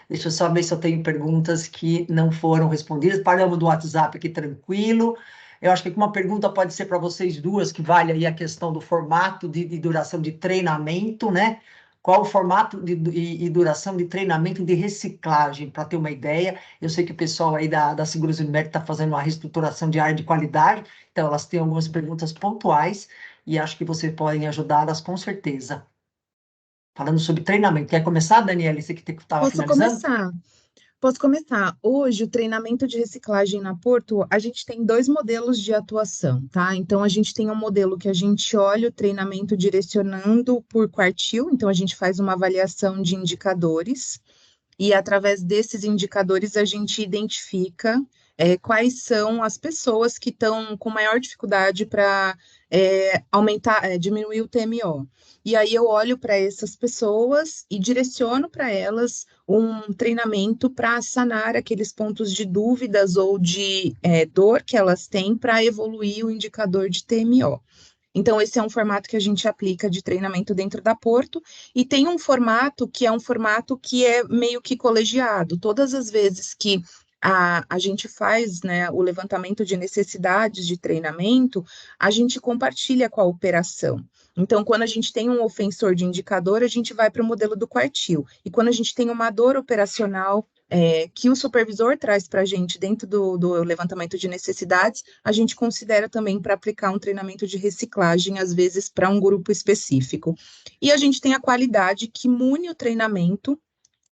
Deixa eu só ver se eu tenho perguntas que não foram respondidas. Paramos do WhatsApp aqui tranquilo. Eu acho que uma pergunta pode ser para vocês duas, que vale aí a questão do formato de duração de treinamento, né? Qual o formato e duração de treinamento de reciclagem, para ter uma ideia. Eu sei que o pessoal aí da Seguros Unimed está fazendo uma reestruturação de área de qualidade, então elas têm algumas perguntas pontuais e acho que vocês podem ajudá-las com certeza. Falando sobre treinamento. Quer começar, Daniela? Você que estava Posso finalizando? começar? Posso começar. Hoje, o treinamento de reciclagem na Porto, a gente tem dois modelos de atuação, tá? Então, a gente tem um modelo que a gente olha o treinamento direcionando por quartil, então a gente faz uma avaliação de indicadores, e através desses indicadores a gente identifica quais são as pessoas que estão com maior dificuldade para diminuir o TMO. E aí eu olho para essas pessoas e direciono para elas um treinamento para sanar aqueles pontos de dúvidas ou de dor que elas têm para evoluir o indicador de TMO. Então, esse é um formato que a gente aplica de treinamento dentro da Porto, e tem um formato que é meio que colegiado. Todas as vezes que a gente faz, né, o levantamento de necessidades de treinamento, a gente compartilha com a operação. Então, quando a gente tem um ofensor de indicador, a gente vai para o modelo do quartil. E quando a gente tem uma dor operacional, que o supervisor traz para a gente dentro do levantamento de necessidades, a gente considera também para aplicar um treinamento de reciclagem, às vezes para um grupo específico. E a gente tem a qualidade que mune o treinamento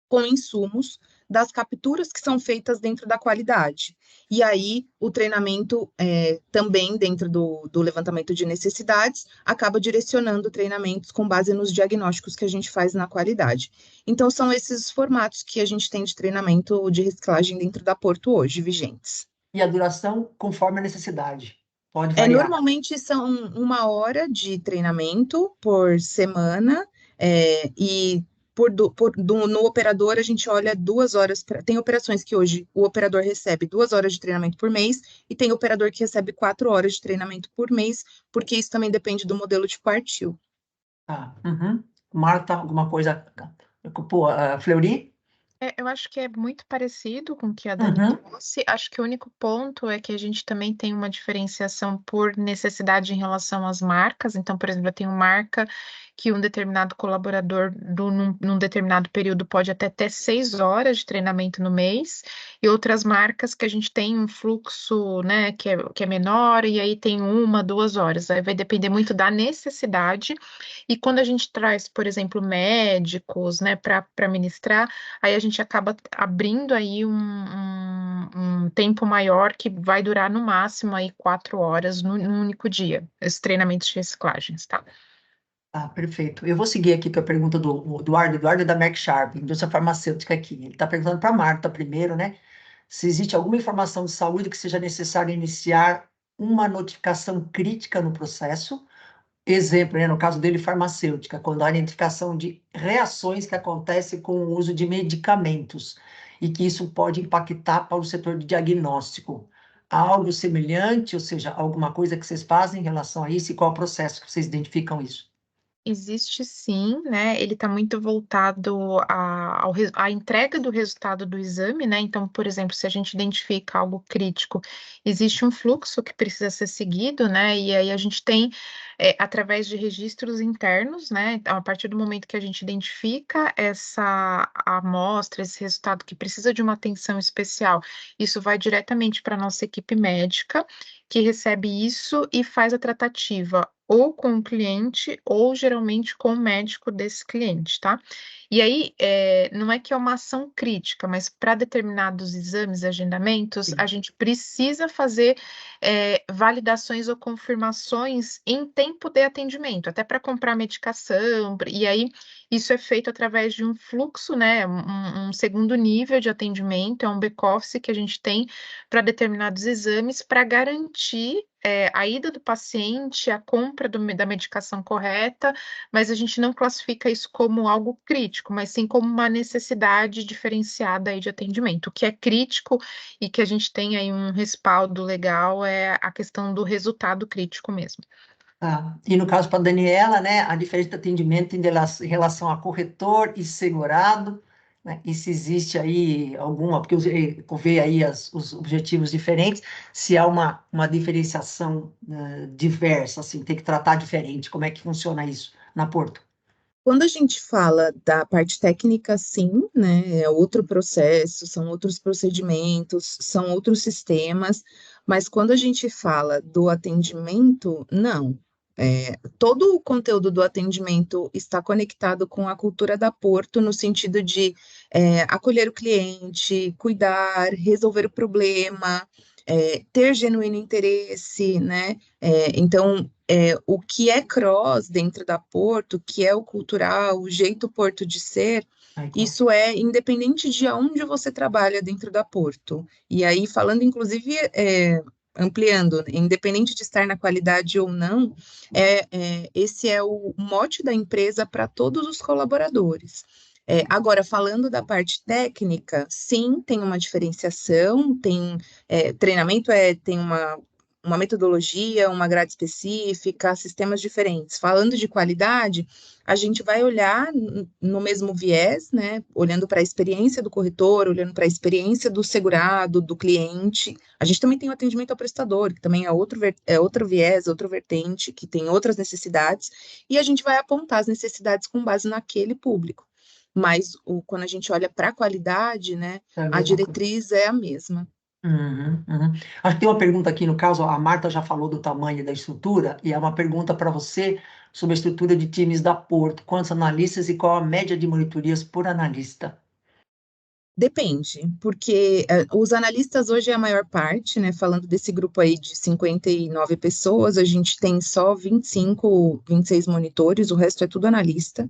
com insumos das capturas que são feitas dentro da qualidade. E aí, o treinamento, também dentro do levantamento de necessidades, acaba direcionando treinamentos com base nos diagnósticos que a gente faz na qualidade. Então, são esses formatos que a gente tem de treinamento de reciclagem dentro da Porto hoje, vigentes. E a duração conforme a necessidade. Pode variar. Normalmente são 1 hora de treinamento por semana, e no operador a gente olha 2 horas. Tem operações que hoje o operador recebe 2 horas de treinamento por mês, e tem operador que recebe 4 horas de treinamento por mês, porque isso também depende do modelo de quartil. Tá. Uhum. Marta, alguma coisa? Pô, Fleury? Eu acho que é muito parecido com o que a Dani trouxe. Acho que o único ponto é que a gente também tem uma diferenciação por necessidade em relação às marcas. Então, por exemplo, eu tenho marca que um determinado colaborador num determinado período pode até ter 6 horas de treinamento no mês, e outras marcas que a gente tem um fluxo, né, que é menor, e aí tem 1, 2 horas. Aí vai depender muito da necessidade. E quando a gente traz, por exemplo, médicos, né, para ministrar, aí a gente acaba abrindo aí um tempo maior, que vai durar no máximo aí 4 horas num único dia, esses treinamentos de reciclagens, tá? Ah, perfeito. Eu vou seguir aqui com a pergunta do Eduardo. Eduardo é da Merck Sharp, indústria farmacêutica aqui. Ele está perguntando para a Marta primeiro, né? Se existe alguma informação de saúde que seja necessário iniciar uma notificação crítica no processo. Exemplo, né, no caso dele, farmacêutica, quando há identificação de reações que acontecem com o uso de medicamentos e que isso pode impactar para o setor de diagnóstico. Há algo semelhante, ou seja, alguma coisa que vocês fazem em relação a isso, e qual é o processo que vocês identificam isso? Existe sim, né? Ele está muito voltado à entrega do resultado do exame, né? Então, por exemplo, se a gente identifica algo crítico, existe um fluxo que precisa ser seguido, né? E aí a gente tem, através de registros internos, né? Então, a partir do momento que a gente identifica essa amostra, esse resultado que precisa de uma atenção especial, isso vai diretamente para a nossa equipe médica, que recebe isso e faz a tratativa ou com o cliente, ou geralmente com o médico desse cliente, tá? E aí, não é que é uma ação crítica, mas para determinados exames e agendamentos, a gente precisa fazer validações ou confirmações em tempo de atendimento, até para comprar medicação, e aí isso é feito através de um fluxo, né? Um segundo nível de atendimento, é um back-office que a gente tem para determinados exames, para garantir a ida do paciente, a compra da medicação correta, mas a gente não classifica isso como algo crítico, mas sim como uma necessidade diferenciada aí de atendimento. O que é crítico e que a gente tem aí um respaldo legal é a questão do resultado crítico mesmo. Tá. E no caso para a Daniela, né, a diferença de atendimento em relação a corretor e segurado, né, e se existe aí alguma, porque eu vejo aí os objetivos diferentes, se há uma diferenciação diversa, assim, tem que tratar diferente, como é que funciona isso na Porto? Quando a gente fala da parte técnica, sim, né? É outro processo, são outros procedimentos, são outros sistemas, mas quando a gente fala do atendimento, não. Todo o conteúdo do atendimento está conectado com a cultura da Porto, no sentido de acolher o cliente, cuidar, resolver o problema, ter genuíno interesse, né? Então, o que é cross dentro da Porto, o que é o cultural, o jeito Porto de ser, isso é independente de onde você trabalha dentro da Porto. E aí, falando inclusive, ampliando, independente de estar na qualidade ou não, esse é o mote da empresa para todos os colaboradores. Agora, falando da parte técnica, sim, tem uma diferenciação, tem treinamento, tem uma metodologia, uma grade específica, sistemas diferentes. Falando de qualidade, a gente vai olhar no mesmo viés, né? Olhando para a experiência do corretor, olhando para a experiência do segurado, do cliente. A gente também tem o atendimento ao prestador, que também é outro viés, outra vertente, que tem outras necessidades, e a gente vai apontar as necessidades com base naquele público. Mas quando a gente olha para a qualidade, né, a diretriz é a mesma. Uhum, uhum. Acho que tem uma pergunta aqui, no caso, a Marta já falou do tamanho da estrutura, e é uma pergunta para você sobre a estrutura de times da Porto. Quantos analistas e qual a média de monitorias por analista? Depende, porque os analistas hoje é a maior parte, né? Falando desse grupo aí de 59 pessoas, a gente tem só 25, 26 monitores, o resto é tudo analista.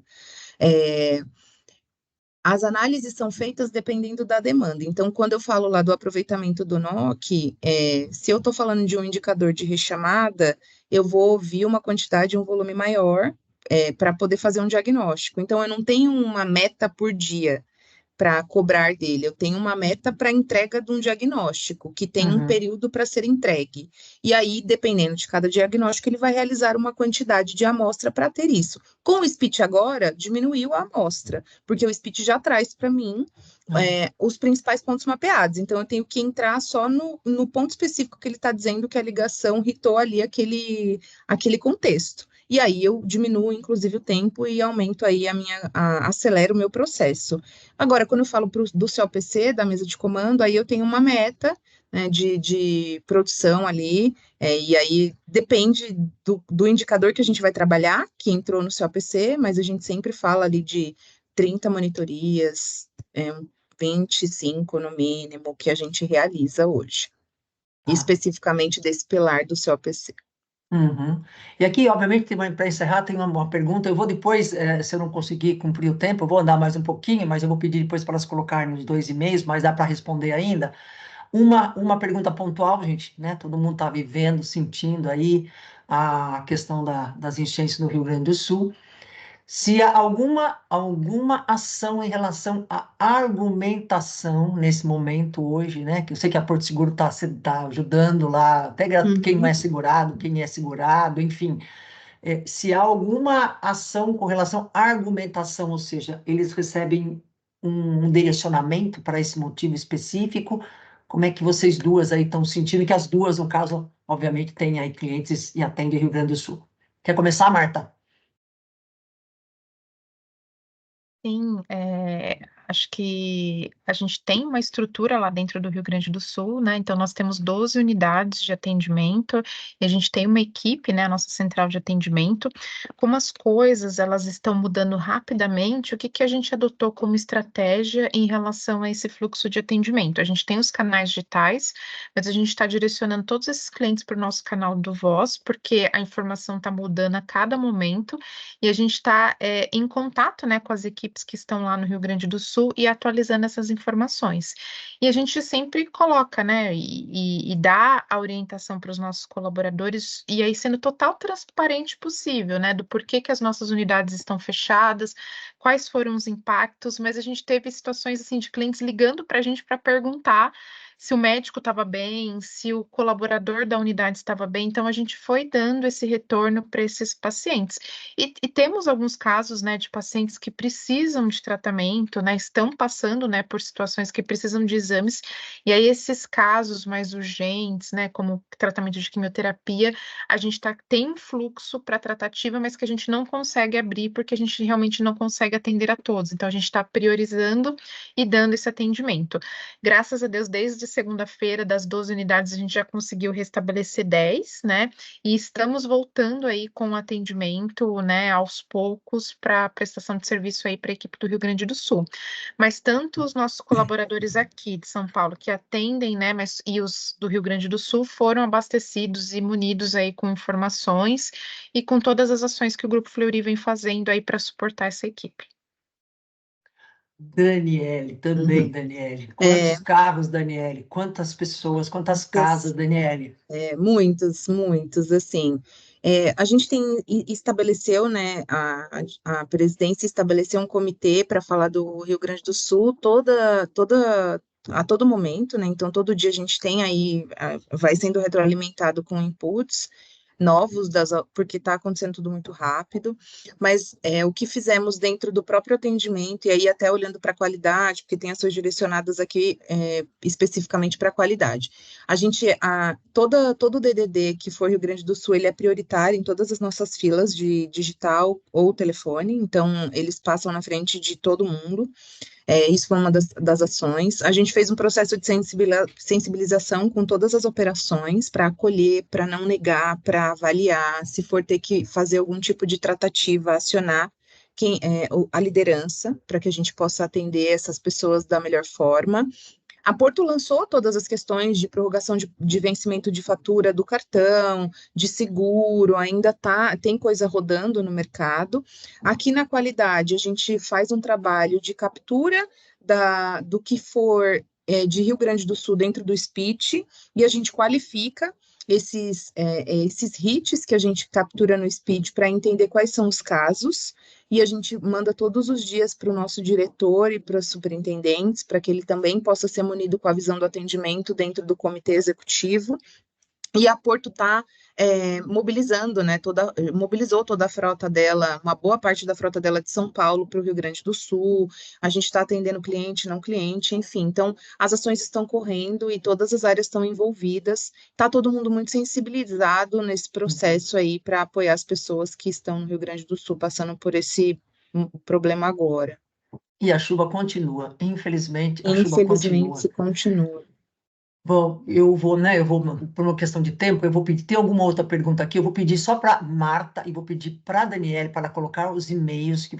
As análises são feitas dependendo da demanda. Então, quando eu falo lá do aproveitamento do NOC, se eu estou falando de um indicador de rechamada, eu vou ouvir uma quantidade, um volume maior, para poder fazer um diagnóstico. Então, eu não tenho uma meta por dia para cobrar dele. Eu tenho uma meta para entrega de um diagnóstico, que tem um período para ser entregue. E aí, dependendo de cada diagnóstico, ele vai realizar uma quantidade de amostra para ter isso. Com o SPIT agora, diminuiu a amostra, porque o SPIT já traz para mim os principais pontos mapeados. Então, eu tenho que entrar só no ponto específico que ele está dizendo que a ligação hitou ali aquele contexto. E aí eu diminuo, inclusive, o tempo e aumento aí acelero o meu processo. Agora, quando eu falo do COPC, da mesa de comando, aí eu tenho uma meta, né, de produção ali, e aí depende do indicador que a gente vai trabalhar, que entrou no COPC, mas a gente sempre fala ali de 30 monitorias, 25 no mínimo, que a gente realiza hoje, especificamente desse pilar do COPC. Uhum. E aqui, obviamente, para encerrar, tem uma pergunta. Eu vou depois, se eu não conseguir cumprir o tempo, eu vou andar mais um pouquinho, mas eu vou pedir depois para elas colocarem nos 2 e-mails, mas dá para responder ainda. Uma pergunta pontual, gente, né? Todo mundo está vivendo, sentindo aí a questão das enchentes no Rio Grande do Sul. Se há alguma ação em relação à argumentação nesse momento hoje, né? Que eu sei que a Porto Seguro tá ajudando lá, até quem não é segurado, quem é segurado, enfim. Se há alguma ação com relação à argumentação, ou seja, eles recebem um direcionamento para esse motivo específico, como é que vocês duas aí estão sentindo? Que as duas, no caso, obviamente, têm aí clientes e atendem Rio Grande do Sul. Quer começar, Marta? Sim, acho que a gente tem uma estrutura lá dentro do Rio Grande do Sul, né? Então, nós temos 12 unidades de atendimento e a gente tem uma equipe, né? A nossa central de atendimento. Como as coisas elas estão mudando rapidamente, o que que a gente adotou como estratégia em relação a esse fluxo de atendimento? A gente tem os canais digitais, mas a gente está direcionando todos esses clientes para o nosso canal do Voz, porque a informação está mudando a cada momento e a gente está em contato, né, com as equipes que estão lá no Rio Grande do Sul e atualizando essas informações. E a gente sempre coloca, né, e dá a orientação para os nossos colaboradores, e aí sendo total transparente possível, né, do porquê que as nossas unidades estão fechadas, quais foram os impactos, mas a gente teve situações assim de clientes ligando para a gente para perguntar se o médico estava bem, se o colaborador da unidade estava bem, então a gente foi dando esse retorno para esses pacientes. E temos alguns casos, né, de pacientes que precisam de tratamento, né, estão passando, né, por situações que precisam de exames, e aí esses casos mais urgentes, né, como tratamento de quimioterapia, a gente tem um fluxo para tratativa, mas que a gente não consegue abrir porque a gente realmente não consegue atender a todos. Então a gente está priorizando e dando esse atendimento. Graças a Deus, desde segunda-feira, das 12 unidades, a gente já conseguiu restabelecer 10, né? E estamos voltando aí com o atendimento, né, aos poucos para prestação de serviço aí para a equipe do Rio Grande do Sul. Mas tanto os nossos colaboradores aqui de São Paulo que atendem, né, e os do Rio Grande do Sul foram abastecidos e munidos aí com informações e com todas as ações que o Grupo Fleury vem fazendo aí para suportar essa equipe. Daniele, também, Daniele. Quantos carros, Daniele? Quantas pessoas, quantas casas, Daniele? Muitos, assim. A gente estabeleceu, né, a presidência estabeleceu um comitê para falar do Rio Grande do Sul a todo momento, né? Então, todo dia a gente tem aí, vai sendo retroalimentado com inputs novos, porque está acontecendo tudo muito rápido, mas o que fizemos dentro do próprio atendimento, e aí até olhando para a qualidade, porque tem ações direcionadas aqui especificamente para a qualidade. Todo o DDD que for Rio Grande do Sul, ele é prioritário em todas as nossas filas de digital ou telefone, então eles passam na frente de todo mundo. Isso foi uma das ações. A gente fez um processo de sensibilização com todas as operações para acolher, para não negar, para avaliar, se for ter que fazer algum tipo de tratativa, acionar a liderança, para que a gente possa atender essas pessoas da melhor forma. A Porto lançou todas as questões de prorrogação de vencimento de fatura do cartão, de seguro, ainda tem coisa rodando no mercado. Aqui na qualidade, a gente faz um trabalho de captura do que for de Rio Grande do Sul dentro do SPIT, e a gente qualifica esses hits que a gente captura no SPIT para entender quais são os casos, e a gente manda todos os dias para o nosso diretor e para os superintendentes, para que ele também possa ser munido com a visão do atendimento dentro do comitê executivo. E a Porto está mobilizando, né, mobilizou toda a frota dela, uma boa parte da frota dela de São Paulo para o Rio Grande do Sul. A gente está atendendo cliente, não cliente, enfim. Então, as ações estão correndo e todas as áreas estão envolvidas. Está todo mundo muito sensibilizado nesse processo aí para apoiar as pessoas que estão no Rio Grande do Sul passando por esse problema agora. E a chuva continua, infelizmente, a chuva Infelizmente, continua. Bom, eu vou, por uma questão de tempo, eu vou pedir, tem alguma outra pergunta aqui? Eu vou pedir só para Marta e vou pedir para a Daniele para colocar os e-mails que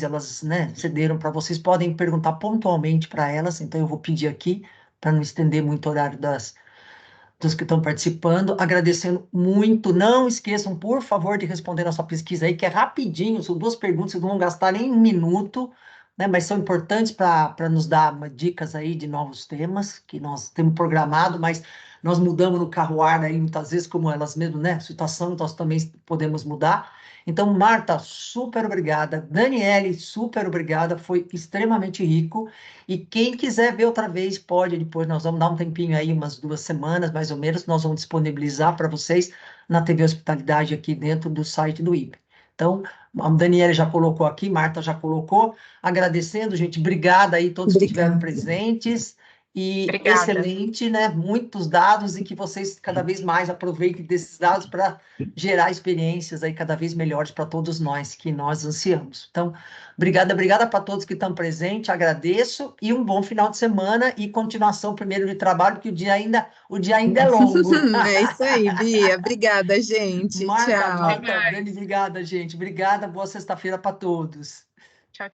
elas, né, cederam para vocês. Podem perguntar pontualmente para elas, então eu vou pedir aqui, para não estender muito o horário dos que estão participando, agradecendo muito. Não esqueçam, por favor, de responder a sua pesquisa aí, que é rapidinho, são 2 perguntas, vocês não vão gastar nem 1 minuto, né, mas são importantes para nos dar dicas aí de novos temas que nós temos programado, mas nós mudamos no carro-ar aí muitas vezes, como elas mesmas, né, situação, nós também podemos mudar. Então, Marta, super obrigada. Daniele, super obrigada, foi extremamente rico. E quem quiser ver outra vez, pode, depois nós vamos dar um tempinho aí, umas 2 semanas, mais ou menos, nós vamos disponibilizar para vocês na TV Hospitalidade aqui dentro do site do IB. Então, a Daniela já colocou aqui, Marta já colocou, agradecendo, gente, obrigada aí todos que estiveram presentes, e Obrigada. excelente, né, muitos dados, e que vocês cada vez mais aproveitem desses dados para gerar experiências aí cada vez melhores para todos nós, que nós ansiamos. Então, obrigada para todos que estão presentes, agradeço, e um bom final de semana, e continuação primeiro de trabalho, porque o dia ainda é longo. É isso aí, Bia, obrigada, gente, Marta, tchau. Dani, obrigada, gente, obrigada, boa sexta-feira para todos.